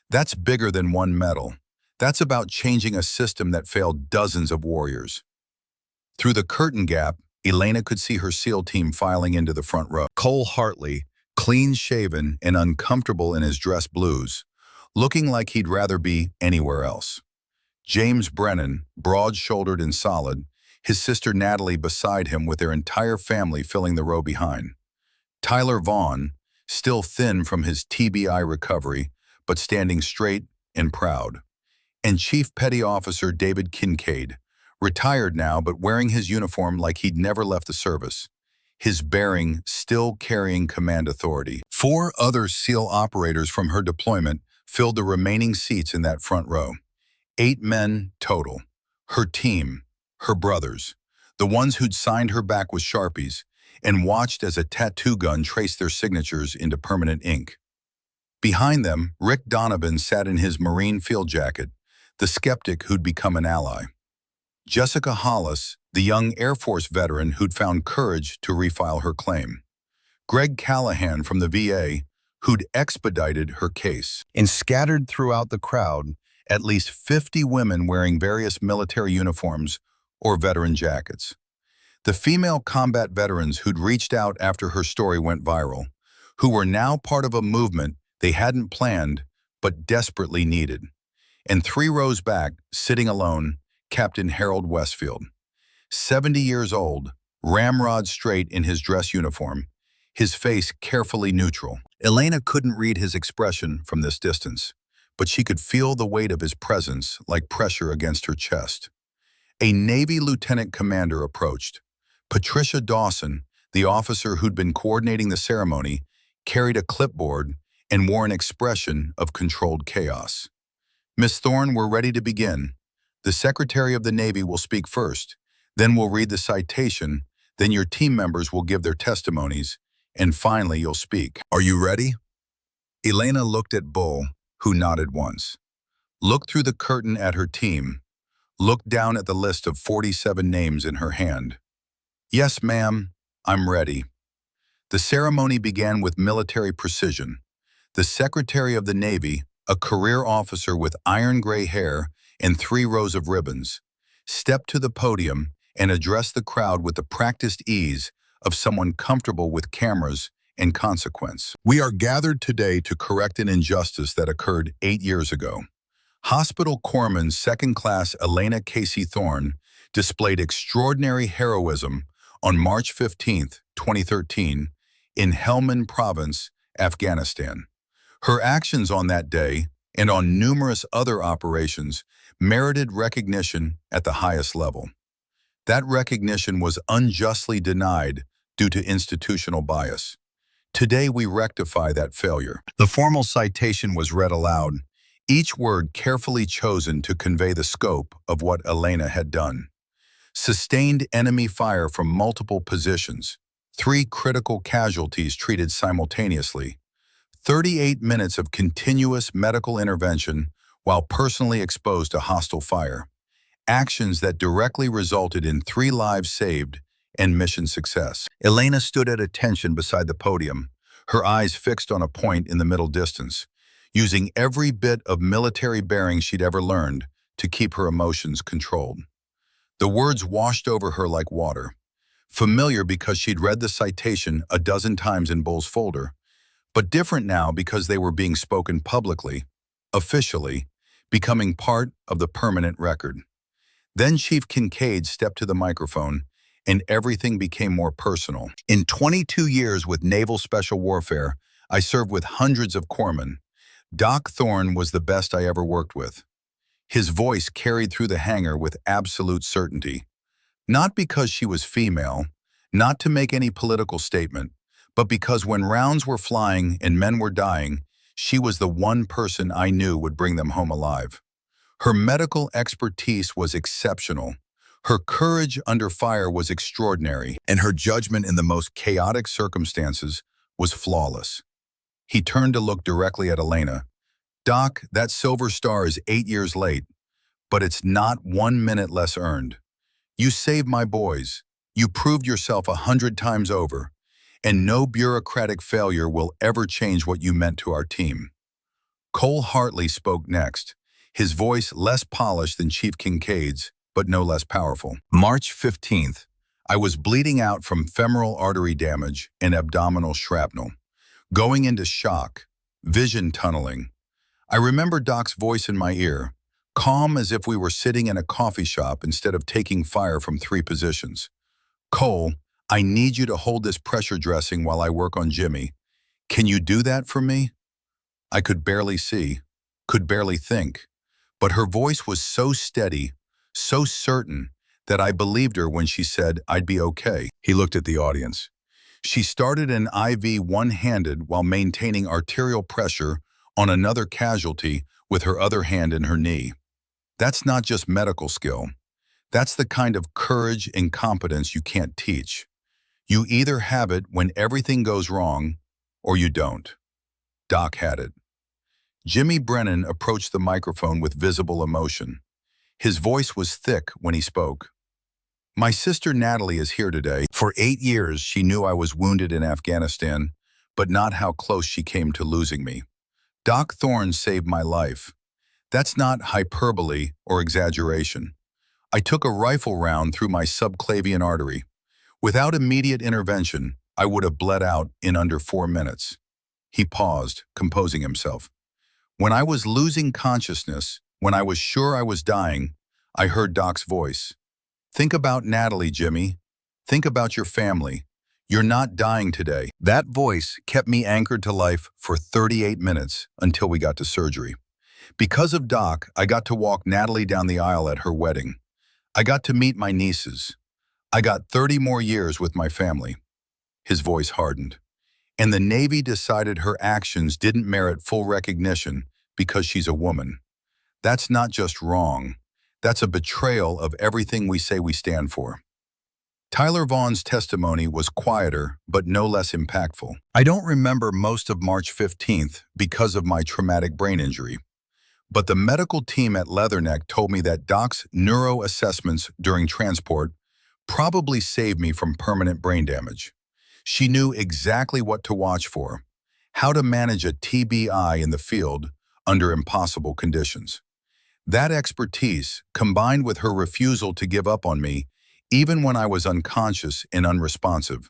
That's bigger than one medal. That's about changing a system that failed dozens of warriors." Through the curtain gap, Elena could see her SEAL team filing into the front row. Cole Hartley, clean-shaven and uncomfortable in his dress blues, looking like he'd rather be anywhere else. James Brennan, broad-shouldered and solid, his sister Natalie beside him with their entire family filling the row behind. Tyler Vaughn, still thin from his TBI recovery, but standing straight and proud. And Chief Petty Officer David Kincaid, retired now but wearing his uniform like he'd never left the service, his bearing still carrying command authority. 4 other SEAL operators from her deployment filled the remaining seats in that front row. 8 men total. Her team, her brothers, the ones who'd signed her back with Sharpies and watched as a tattoo gun traced their signatures into permanent ink. Behind them, Rick Donovan sat in his Marine field jacket, the skeptic who'd become an ally. Jessica Hollis, the young Air Force veteran who'd found courage to refile her claim. Greg Callahan from the VA, who'd expedited her case. And scattered throughout the crowd, at least 50 women wearing various military uniforms or veteran jackets. The female combat veterans who'd reached out after her story went viral, who were now part of a movement they hadn't planned but desperately needed. And 3 rows back, sitting alone, Captain Harold Westfield. 70 years old, ramrod straight in his dress uniform, his face carefully neutral. Elena couldn't read his expression from this distance, but she could feel the weight of his presence like pressure against her chest. A Navy lieutenant commander approached. Patricia Dawson, the officer who'd been coordinating the ceremony, carried a clipboard and wore an expression of controlled chaos. "Miss Thorne, we're ready to begin. The Secretary of the Navy will speak first, then we'll read the citation, then your team members will give their testimonies, and finally you'll speak. Are you ready?" Elena looked at Bull, who nodded once. Looked through the curtain at her team, looked down at the list of 47 names in her hand. "Yes, ma'am, I'm ready." The ceremony began with military precision. The Secretary of the Navy, a career officer with iron gray hair and 3 rows of ribbons, stepped to the podium and addressed the crowd with the practiced ease of someone comfortable with cameras and consequence. "We are gathered today to correct an injustice that occurred 8 years ago. Hospital Corpsman Second Class Elena Casey Thorne displayed extraordinary heroism on March 15, 2013, in Helmand Province, Afghanistan. Her actions on that day and on numerous other operations merited recognition at the highest level. That recognition was unjustly denied due to institutional bias. Today we rectify that failure." The formal citation was read aloud, each word carefully chosen to convey the scope of what Elena had done. Sustained enemy fire from multiple positions, 3 critical casualties treated simultaneously, 38 minutes of continuous medical intervention while personally exposed to hostile fire, actions that directly resulted in 3 lives saved and mission success. Elena stood at attention beside the podium, her eyes fixed on a point in the middle distance, using every bit of military bearing she'd ever learned to keep her emotions controlled. The words washed over her like water, familiar because she'd read the citation a dozen times in Bull's folder, but different now because they were being spoken publicly, officially, becoming part of the permanent record. Then Chief Kincaid stepped to the microphone, and everything became more personal. In 22 years with Naval Special Warfare, I served with hundreds of corpsmen. Doc Thorne was the best I ever worked with. His voice carried through the hangar with absolute certainty. Not because she was female, not to make any political statement, but because when rounds were flying and men were dying, she was the one person I knew would bring them home alive. Her medical expertise was exceptional. Her courage under fire was extraordinary, and her judgment in the most chaotic circumstances was flawless. He turned to look directly at Elena. "Doc, that Silver Star is 8 years late, but it's not 1 minute less earned. You saved my boys. You proved yourself 100 times over, and no bureaucratic failure will ever change what you meant to our team." Cole Hartley spoke next, his voice less polished than Chief Kincaid's, but no less powerful. March 15th, I was bleeding out from femoral artery damage and abdominal shrapnel, going into shock, vision tunneling. I remember Doc's voice in my ear, calm as if we were sitting in a coffee shop instead of taking fire from 3 positions. "Cole, I need you to hold this pressure dressing while I work on Jimmy. Can you do that for me?" I could barely see, could barely think, but her voice was so steady, so certain, that I believed her when she said I'd be okay. He looked at the audience. She started an IV one-handed while maintaining arterial pressure on another casualty with her other hand in her knee. That's not just medical skill. That's the kind of courage and competence you can't teach. You either have it when everything goes wrong, or you don't. Doc had it. Jimmy Brennan approached the microphone with visible emotion. His voice was thick when he spoke. "My sister Natalie is here today. For 8 years, she knew I was wounded in Afghanistan, but not how close she came to losing me. Doc Thorne saved my life. That's not hyperbole or exaggeration. I took a rifle round through my subclavian artery. Without immediate intervention, I would have bled out in under 4 minutes." He paused, composing himself. "When I was losing consciousness, when I was sure I was dying, I heard Doc's voice. Think about Natalie, Jimmy. Think about your family. You're not dying today." That voice kept me anchored to life for 38 minutes until we got to surgery. Because of Doc, I got to walk Natalie down the aisle at her wedding. I got to meet my nieces. I got 30 more years with my family. His voice hardened. And the Navy decided her actions didn't merit full recognition because she's a woman. That's not just wrong. That's a betrayal of everything we say we stand for. Tyler Vaughn's testimony was quieter, but no less impactful. I don't remember most of March 15th because of my traumatic brain injury. But the medical team at Leatherneck told me that Doc's neuro assessments during transport probably saved me from permanent brain damage. She knew exactly what to watch for, how to manage a TBI in the field under impossible conditions. That expertise, combined with her refusal to give up on me, even when I was unconscious and unresponsive,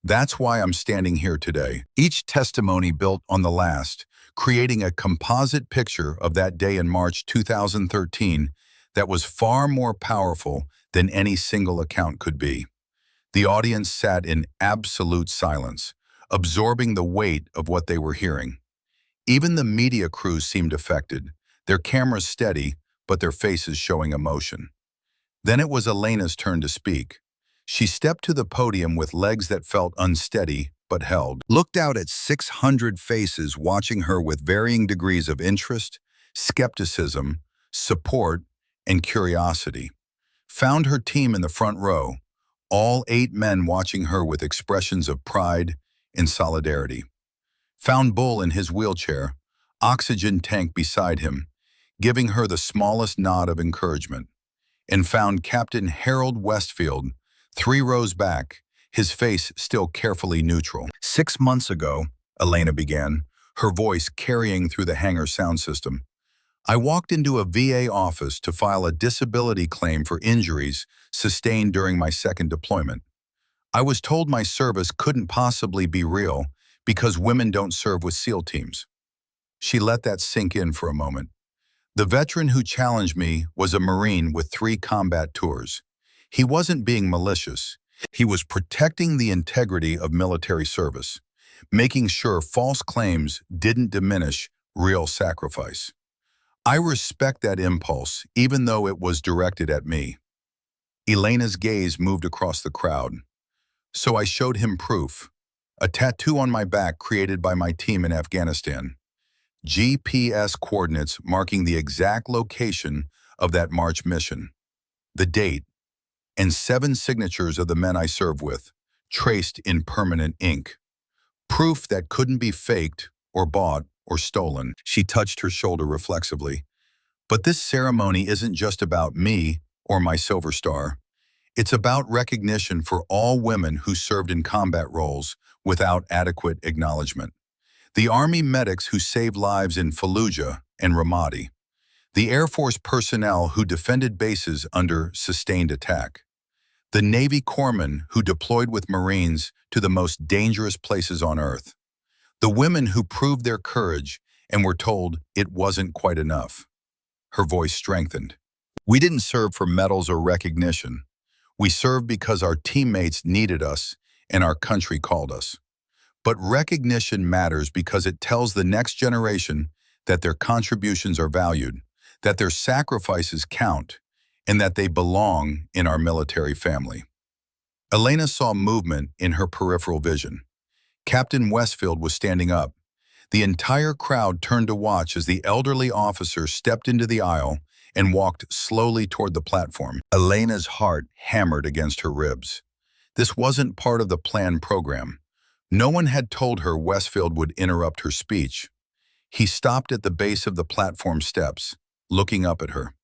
that's why I'm standing here today. Each testimony built on the last, creating a composite picture of that day in March 2013 that was far more powerful than any single account could be. The audience sat in absolute silence, absorbing the weight of what they were hearing. Even the media crews seemed affected, their cameras steady, but their faces showing emotion. Then it was Elena's turn to speak. She stepped to the podium with legs that felt unsteady but held, looked out at 600 faces watching her with varying degrees of interest, skepticism, support, and curiosity. Found her team in the front row, all 8 men watching her with expressions of pride and solidarity. Found Bull in his wheelchair, oxygen tank beside him, giving her the smallest nod of encouragement. And found Captain Harold Westfield, 3 rows back, his face still carefully neutral. 6 months ago, Elena began, her voice carrying through the hangar sound system. I walked into a VA office to file a disability claim for injuries sustained during my second deployment. I was told my service couldn't possibly be real because women don't serve with SEAL teams. She let that sink in for a moment. The veteran who challenged me was a Marine with 3 combat tours. He wasn't being malicious. He was protecting the integrity of military service, making sure false claims didn't diminish real sacrifice. I respect that impulse, even though it was directed at me. Elena's gaze moved across the crowd. So I showed him proof, a tattoo on my back created by my team in Afghanistan. GPS coordinates marking the exact location of that March mission, the date, and 7 signatures of the men I served with, traced in permanent ink. Proof that couldn't be faked or bought or stolen. She touched her shoulder reflexively. But this ceremony isn't just about me or my Silver Star. It's about recognition for all women who served in combat roles without adequate acknowledgement. The Army medics who saved lives in Fallujah and Ramadi. The Air Force personnel who defended bases under sustained attack. The Navy corpsmen who deployed with Marines to the most dangerous places on Earth. The women who proved their courage and were told it wasn't quite enough. Her voice strengthened. We didn't serve for medals or recognition. We served because our teammates needed us and our country called us. But recognition matters because it tells the next generation that their contributions are valued, that their sacrifices count, and that they belong in our military family. Elena saw movement in her peripheral vision. Captain Westfield was standing up. The entire crowd turned to watch as the elderly officer stepped into the aisle and walked slowly toward the platform. Elena's heart hammered against her ribs. This wasn't part of the planned program. No one had told her Westfield would interrupt her speech. He stopped at the base of the platform steps, looking up at her.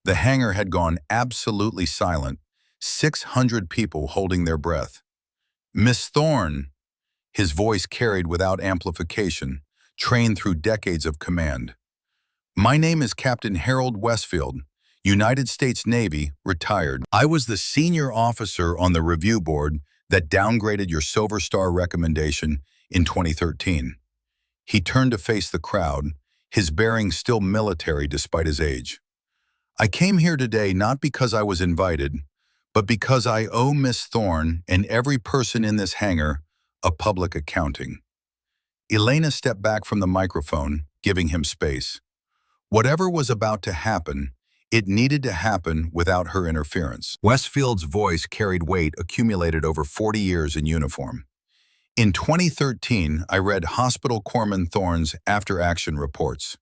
The hangar had gone absolutely silent, 600 people holding their breath. "Miss Thorne," his voice carried without amplification, trained through decades of command. "My name is Captain Harold Westfield, United States Navy, retired. I was the senior officer on the review board that downgraded your Silver Star recommendation in 2013. He turned to face the crowd, his bearing still military despite his age. "I came here today not because I was invited, but because I owe Miss Thorne and every person in this hangar a public accounting." Elena stepped back from the microphone, giving him space. Whatever was about to happen, it needed to happen without her interference. Westfield's voice carried weight accumulated over 40 years in uniform. In 2013, I read Hospital Corpsman Thorne's after-action reports.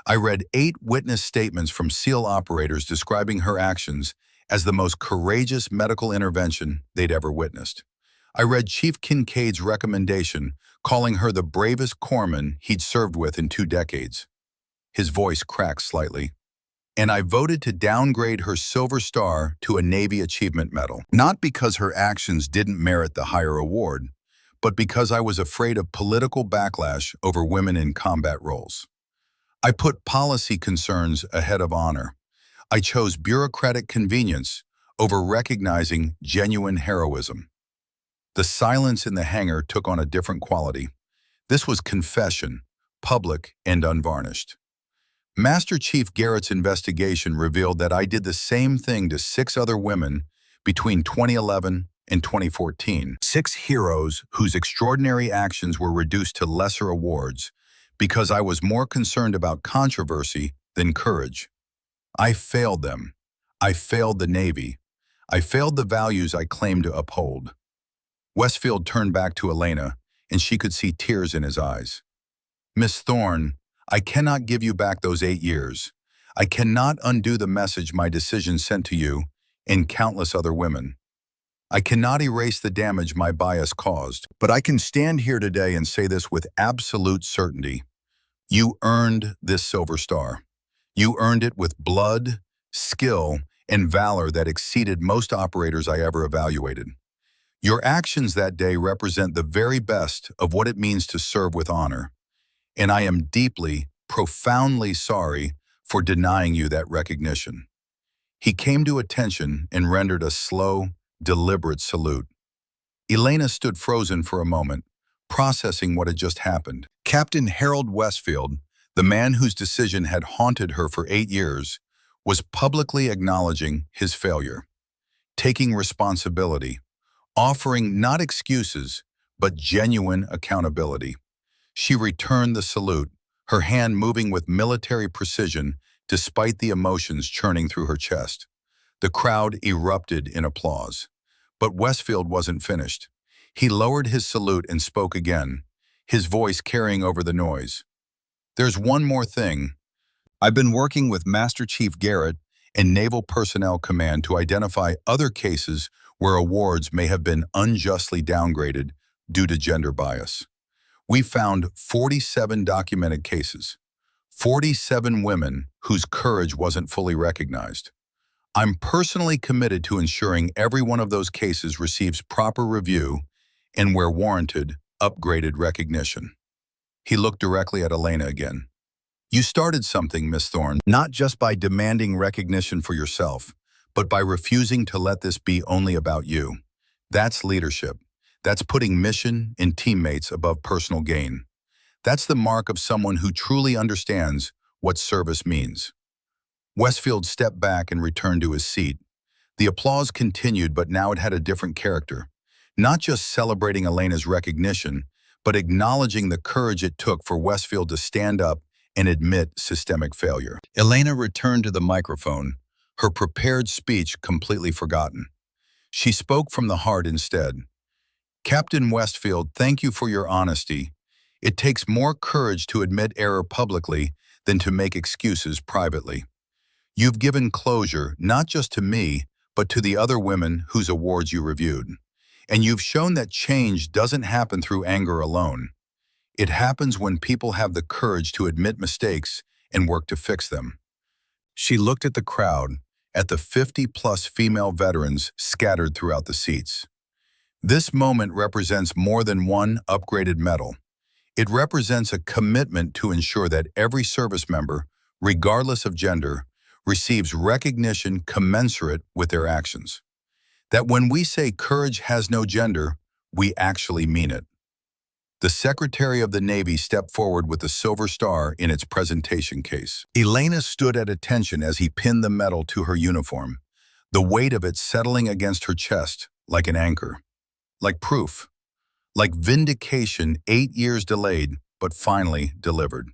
I read 8 witness statements from SEAL operators describing her actions as the most courageous medical intervention they'd ever witnessed. I read Chief Kincaid's recommendation, calling her the bravest corpsman he'd served with in 2 decades. His voice cracked slightly. And I voted to downgrade her Silver Star to a Navy Achievement Medal. Not because her actions didn't merit the higher award, but because I was afraid of political backlash over women in combat roles. I put policy concerns ahead of honor. I chose bureaucratic convenience over recognizing genuine heroism. The silence in the hangar took on a different quality. This was confession, public and unvarnished. Master Chief Garrett's investigation revealed that I did the same thing to 6 other women between 2011 and 2014. 6 heroes whose extraordinary actions were reduced to lesser awards because I was more concerned about controversy than courage. I failed them. I failed the Navy. I failed the values I claimed to uphold. Westfield turned back to Elena, and she could see tears in his eyes. "Miss Thorne, I cannot give you back those 8 years. I cannot undo the message my decision sent to you and countless other women. I cannot erase the damage my bias caused, but I can stand here today and say this with absolute certainty. You earned this silver star. You earned it with blood, skill, and valor that exceeded most operators I ever evaluated. Your actions that day represent the very best of what it means to serve with honor, and I am deeply, profoundly sorry for denying you that recognition. He came to attention and rendered a slow, deliberate salute. Elena stood frozen for a moment, processing what had just happened. Captain Harold Westfield, the man whose decision had haunted her for 8 years, was publicly acknowledging his failure, taking responsibility, offering not excuses, but genuine accountability. She returned the salute, her hand moving with military precision despite the emotions churning through her chest. The crowd erupted in applause. But Westfield wasn't finished. He lowered his salute and spoke again, his voice carrying over the noise. There's one more thing. I've been working with Master Chief Garrett and Naval Personnel Command to identify other cases where awards may have been unjustly downgraded due to gender bias. We found 47 documented cases, 47 women whose courage wasn't fully recognized. I'm personally committed to ensuring every one of those cases receives proper review and, where warranted, upgraded recognition. He looked directly at Elena again. You started something, Miss Thorne, not just by demanding recognition for yourself, but by refusing to let this be only about you. That's leadership. That's putting mission and teammates above personal gain. That's the mark of someone who truly understands what service means. Westfield stepped back and returned to his seat. The applause continued, but now it had a different character. Not just celebrating Elena's recognition, but acknowledging the courage it took for Westfield to stand up and admit systemic failure. Elena returned to the microphone, her prepared speech completely forgotten. She spoke from the heart instead. Captain Westfield, thank you for your honesty. It takes more courage to admit error publicly than to make excuses privately. You've given closure not just to me, but to the other women whose awards you reviewed. And you've shown that change doesn't happen through anger alone. It happens when people have the courage to admit mistakes and work to fix them. She looked at the crowd, at the 50-plus female veterans scattered throughout the seats. This moment represents more than one upgraded medal. It represents a commitment to ensure that every service member, regardless of gender, receives recognition commensurate with their actions. That when we say courage has no gender, we actually mean it. The Secretary of the Navy stepped forward with the Silver Star in its presentation case. Elena stood at attention as he pinned the medal to her uniform, the weight of it settling against her chest like an anchor, like proof, like vindication 8 years delayed, but finally delivered.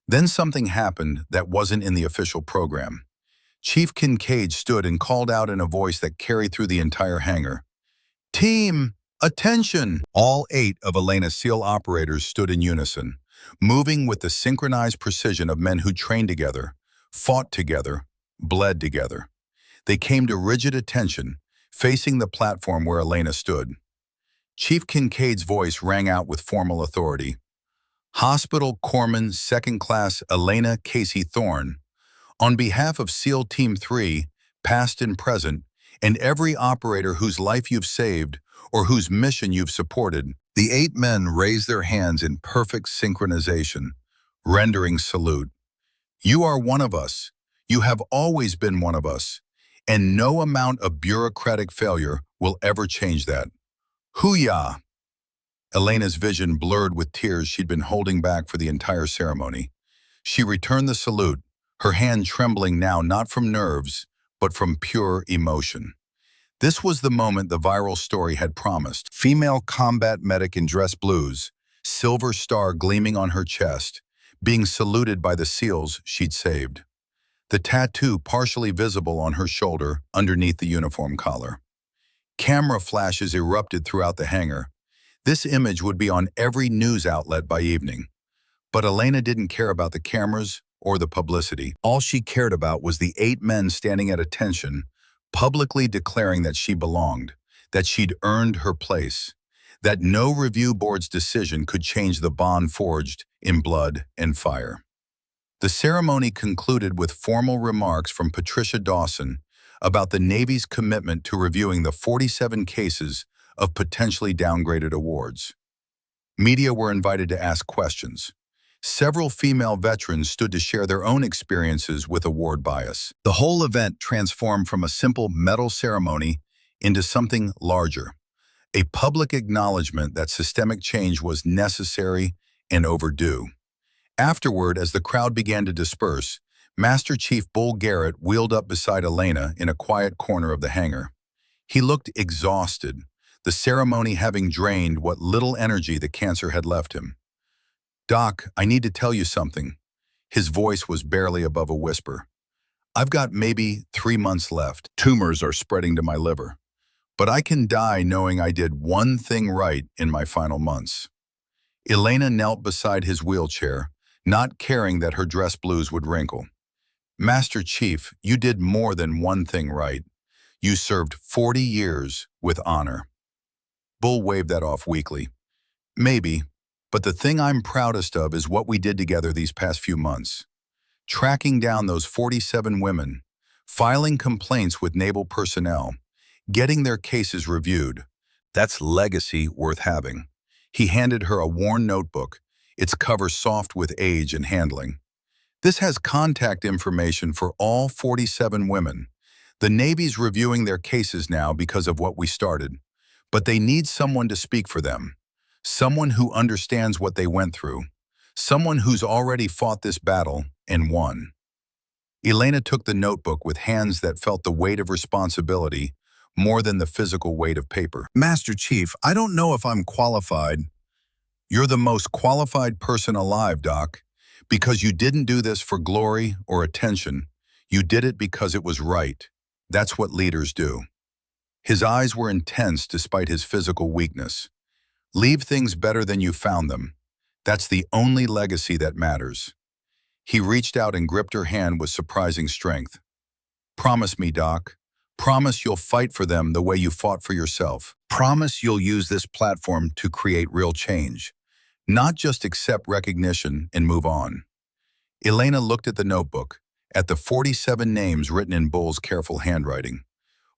Then something happened that wasn't in the official program. Chief Kincaid stood and called out in a voice that carried through the entire hangar. Team, attention! All 8 of Elena's SEAL operators stood in unison, moving with the synchronized precision of men who trained together, fought together, bled together. They came to rigid attention, facing the platform where Elena stood. Chief Kincaid's voice rang out with formal authority. Hospital Corpsman Second Class Elena Casey Thorne, on behalf of SEAL Team 3, past and present, and every operator whose life you've saved or whose mission you've supported, the 8 men raised their hands in perfect synchronization, rendering salute. You are one of us. You have always been one of us, and no amount of bureaucratic failure will ever change that. Hoo-yah! Elena's vision blurred with tears she'd been holding back for the entire ceremony. She returned the salute, her hand trembling now not from nerves, but from pure emotion. This was the moment the viral story had promised. Female combat medic in dress blues, silver star gleaming on her chest, being saluted by the SEALs she'd saved. The tattoo partially visible on her shoulder underneath the uniform collar. Camera flashes erupted throughout the hangar. This image would be on every news outlet by evening. But Elena didn't care about the cameras or the publicity. All she cared about was the 8 men standing at attention, publicly declaring that she belonged, that she'd earned her place, that no review board's decision could change the bond forged in blood and fire. The ceremony concluded with formal remarks from Patricia Dawson about the Navy's commitment to reviewing the 47 cases of potentially downgraded awards. Media were invited to ask questions. Several female veterans stood to share their own experiences with award bias. The whole event transformed from a simple medal ceremony into something larger, a public acknowledgement that systemic change was necessary and overdue. Afterward, as the crowd began to disperse, Master Chief Bull Garrett wheeled up beside Elena in a quiet corner of the hangar. He looked exhausted, the ceremony having drained what little energy the cancer had left him. "Doc, I need to tell you something." His voice was barely above a whisper. "I've got maybe 3 months left. Tumors are spreading to my liver. But I can die knowing I did one thing right in my final months." Elena knelt beside his wheelchair, not caring that her dress blues would wrinkle. "Master Chief, you did more than one thing right. You served 40 years with honor." Bull waved that off weakly. "Maybe, but the thing I'm proudest of is what we did together these past few months. Tracking down those 47 women, filing complaints with naval personnel, getting their cases reviewed. That's legacy worth having." He handed her a worn notebook, its cover soft with age and handling. "This has contact information for all 47 women. The Navy's reviewing their cases now because of what we started, but they need someone to speak for them. Someone who understands what they went through. Someone who's already fought this battle and won." Elena took the notebook with hands that felt the weight of responsibility more than the physical weight of paper. "Master Chief, I don't know if I'm qualified." "You're the most qualified person alive, Doc, because you didn't do this for glory or attention. You did it because it was right. That's what leaders do." His eyes were intense despite his physical weakness. "Leave things better than you found them. That's the only legacy that matters." He reached out and gripped her hand with surprising strength. "Promise me, Doc. Promise you'll fight for them the way you fought for yourself. Promise you'll use this platform to create real change, not just accept recognition and move on." Elena looked at the notebook, at the 47 names written in Bull's careful handwriting.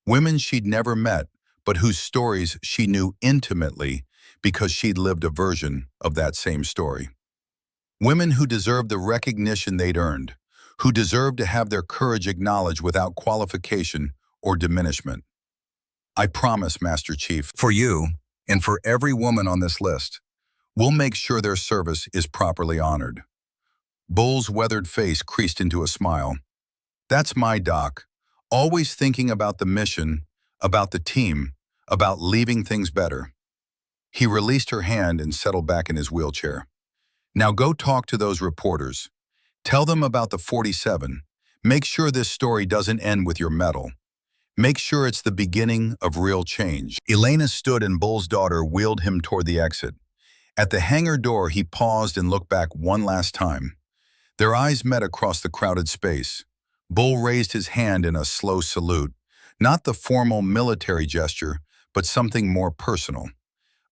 Women she'd never met, but whose stories she knew intimately because she'd lived a version of that same story. Women who deserved the recognition they'd earned, who deserved to have their courage acknowledged without qualification or diminishment. "I promise, Master Chief, for you and for every woman on this list, we'll make sure their service is properly honored." Bull's weathered face creased into a smile. "That's my Doc, always thinking about the mission, about the team, about leaving things better." He released her hand and settled back in his wheelchair. "Now go talk to those reporters. Tell them about the 47. Make sure this story doesn't end with your medal. Make sure it's the beginning of real change." Elena stood and Bull's daughter wheeled him toward the exit. At the hangar door, he paused and looked back one last time. Their eyes met across the crowded space. Bull raised his hand in a slow salute, not the formal military gesture, but something more personal.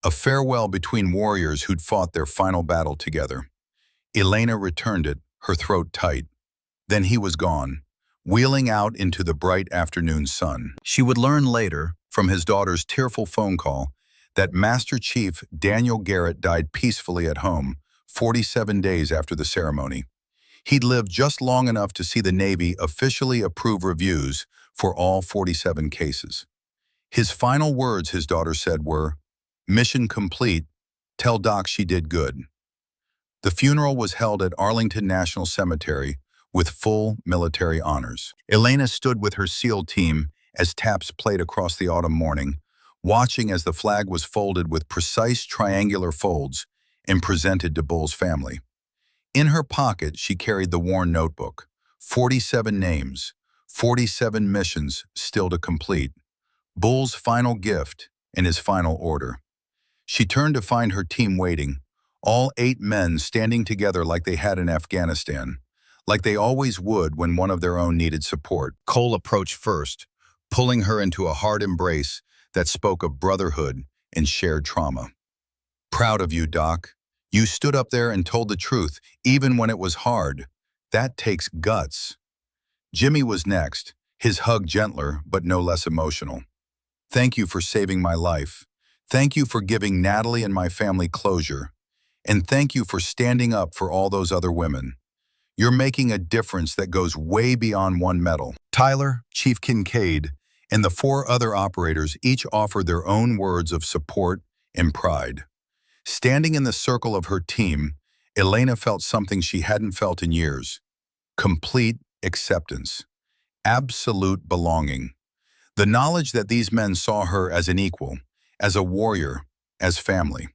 A farewell between warriors who'd fought their final battle together. Elena returned it, her throat tight. Then he was gone, wheeling out into the bright afternoon sun. She would learn later, from his daughter's tearful phone call, that Master Chief Daniel Garrett died peacefully at home 47 days after the ceremony. He'd lived just long enough to see the Navy officially approve reviews for all 47 cases. His final words, his daughter said, were, "Mission complete. Tell Doc she did good." The funeral was held at Arlington National Cemetery with full military honors. Elena stood with her SEAL team as taps played across the autumn morning, watching as the flag was folded with precise triangular folds and presented to Bull's family. In her pocket, she carried the worn notebook, 47 names, 47 missions still to complete, Bull's final gift and his final order. She turned to find her team waiting, All 8 men standing together like they had in Afghanistan, like they always would when one of their own needed support. Cole approached first, pulling her into a hard embrace that spoke of brotherhood and shared trauma. Proud of you, Doc. You stood up there and told the truth, even when it was hard. That takes guts. Jimmy was next, his hug gentler but no less emotional. Thank you for saving my life. Thank you for giving Natalie and my family closure. And thank you for standing up for all those other women. You're making a difference that goes way beyond one medal. Tyler, Chief Kincaid, and the 4 other operators each offered their own words of support and pride. Standing in the circle of her team, Elena felt something she hadn't felt in years. Complete acceptance. Absolute belonging. The knowledge that these men saw her as an equal, as a warrior, as family.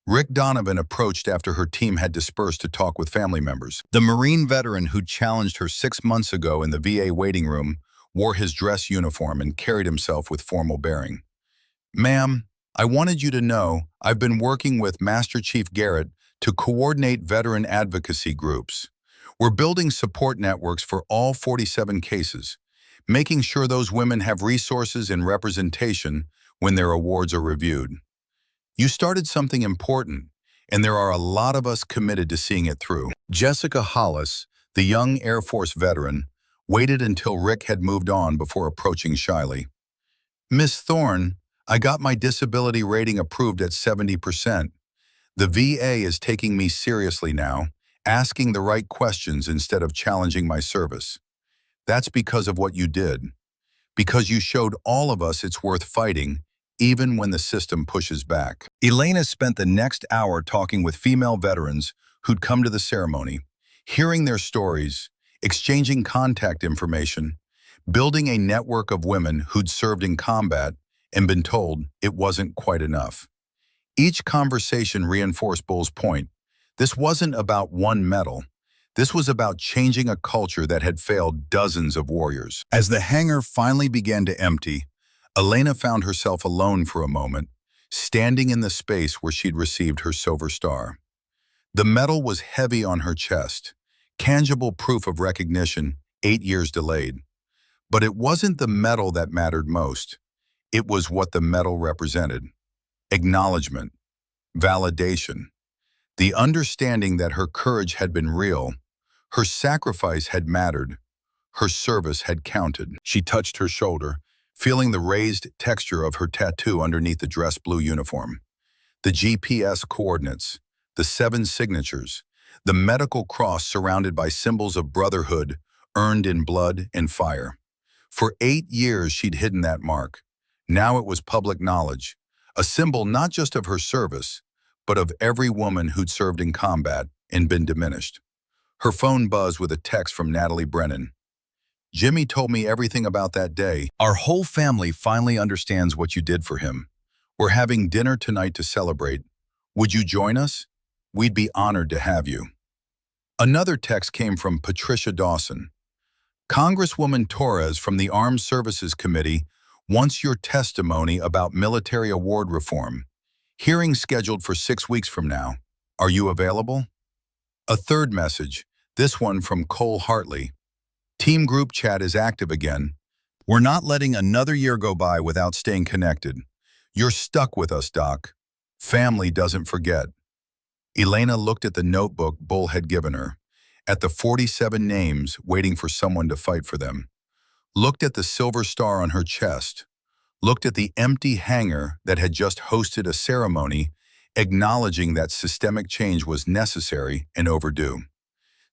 Rick Donovan approached after her team had dispersed to talk with family members. The Marine veteran who challenged her 6 months ago in the VA waiting room wore his dress uniform and carried himself with formal bearing. Ma'am, I wanted you to know I've been working with Master Chief Garrett to coordinate veteran advocacy groups. We're building support networks for all 47 cases, making sure those women have resources and representation when their awards are reviewed. You started something important, and there are a lot of us committed to seeing it through. Jessica Hollis, the young Air Force veteran, waited until Rick had moved on before approaching shyly. Miss Thorne, I got my disability rating approved at 70%. The VA is taking me seriously now, asking the right questions instead of challenging my service. That's because of what you did. Because you showed all of us it's worth fighting, even when the system pushes back. Elena spent the next hour talking with female veterans who'd come to the ceremony, hearing their stories, exchanging contact information, building a network of women who'd served in combat and been told it wasn't quite enough. Each conversation reinforced Bull's point. This wasn't about one medal. This was about changing a culture that had failed dozens of warriors. As the hangar finally began to empty, Elena found herself alone for a moment, standing in the space where she'd received her Silver Star. The medal was heavy on her chest, tangible proof of recognition 8 years delayed. But it wasn't the medal that mattered most. It was what the medal represented. Acknowledgement, validation, the understanding that her courage had been real, her sacrifice had mattered, her service had counted. She touched her shoulder, feeling the raised texture of her tattoo underneath the dress blue uniform. The GPS coordinates, the 7 signatures, the medical cross surrounded by symbols of brotherhood earned in blood and fire. For 8 years she'd hidden that mark. Now it was public knowledge, a symbol not just of her service, but of every woman who'd served in combat and been diminished. Her phone buzzed with a text from Natalie Brennan. Jimmy told me everything about that day. Our whole family finally understands what you did for him. We're having dinner tonight to celebrate. Would you join us? We'd be honored to have you. Another text came from Patricia Dawson. Congresswoman Torres from the Armed Services Committee wants your testimony about military award reform. Hearing scheduled for 6 weeks from now. Are you available? A third message, this one from Cole Hartley. Team group chat is active again. We're not letting another year go by without staying connected. You're stuck with us, Doc. Family doesn't forget. Elena looked at the notebook Bull had given her, at the 47 names waiting for someone to fight for them. Looked at the Silver Star on her chest, looked at the empty hangar that had just hosted a ceremony acknowledging that systemic change was necessary and overdue.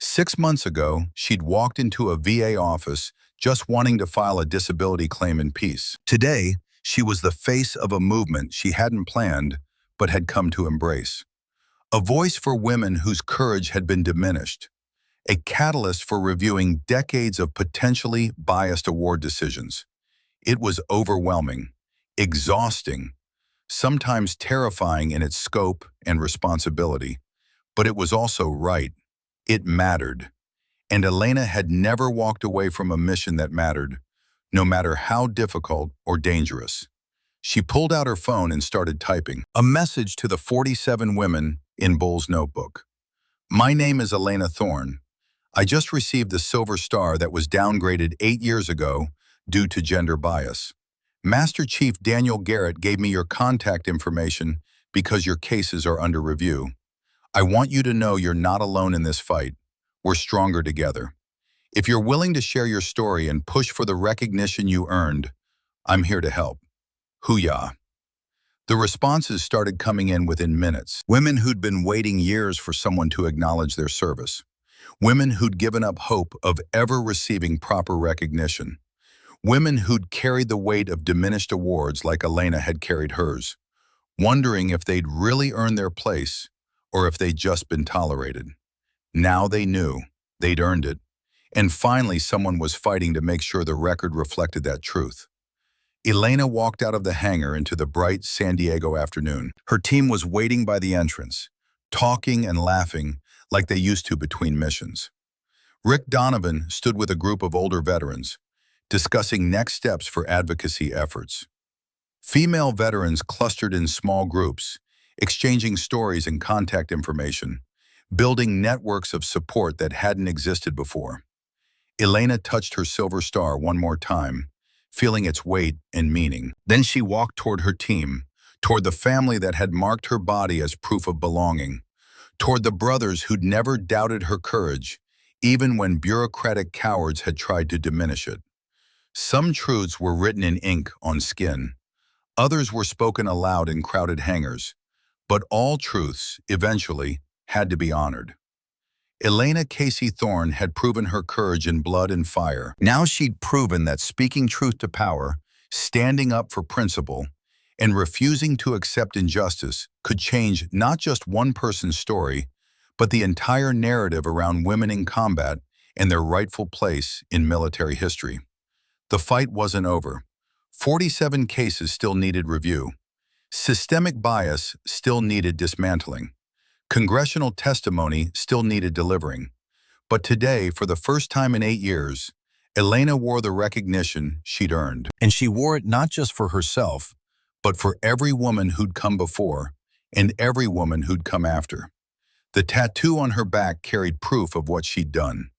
6 months ago, she'd walked into a VA office just wanting to file a disability claim in peace. Today, she was the face of a movement she hadn't planned but had come to embrace. A voice for women whose courage had been diminished. A catalyst for reviewing decades of potentially biased award decisions. It was overwhelming, exhausting, sometimes terrifying in its scope and responsibility, but it was also right. It mattered. And Elena had never walked away from a mission that mattered, no matter how difficult or dangerous. She pulled out her phone and started typing. A message to the 47 women in Bull's notebook. My name is Elena Thorne. I just received the Silver Star that was downgraded 8 years ago due to gender bias. Master Chief Daniel Garrett gave me your contact information because your cases are under review. I want you to know you're not alone in this fight. We're stronger together. If you're willing to share your story and push for the recognition you earned, I'm here to help. Hoo-yah. The responses started coming in within minutes. Women who'd been waiting years for someone to acknowledge their service. Women who'd given up hope of ever receiving proper recognition. Women who'd carried the weight of diminished awards like Elena had carried hers, wondering if they'd really earned their place or if they'd just been tolerated. Now they knew they'd earned it, and finally someone was fighting to make sure the record reflected that truth. Elena walked out of the hangar into the bright San Diego afternoon. Her team was waiting by the entrance, talking and laughing like they used to between missions. Rick Donovan stood with a group of older veterans, discussing next steps for advocacy efforts. Female veterans clustered in small groups, exchanging stories and contact information, building networks of support that hadn't existed before. Elena touched her Silver Star one more time, feeling its weight and meaning. Then she walked toward her team, toward the family that had marked her body as proof of belonging, toward the brothers who'd never doubted her courage, even when bureaucratic cowards had tried to diminish it. Some truths were written in ink on skin. Others were spoken aloud in crowded hangars. But all truths, eventually, had to be honored. Elena Casey Thorne had proven her courage in blood and fire. Now she'd proven that speaking truth to power, standing up for principle, and refusing to accept injustice could change not just one person's story, but the entire narrative around women in combat and their rightful place in military history. The fight wasn't over. 47 cases still needed review. Systemic bias still needed dismantling. Congressional testimony still needed delivering. But today, for the first time in 8 years, Elena wore the recognition she'd earned. And she wore it not just for herself, but for every woman who'd come before and every woman who'd come after. The tattoo on her back carried proof of what she'd done.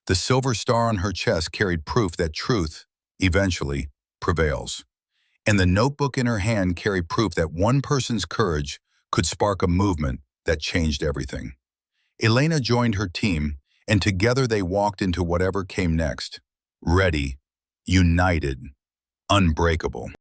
The Silver Star on her chest carried proof that truth, eventually, prevails. And the notebook in her hand carried proof that one person's courage could spark a movement that changed everything. Elena joined her team, and together they walked into whatever came next. Ready, united, unbreakable.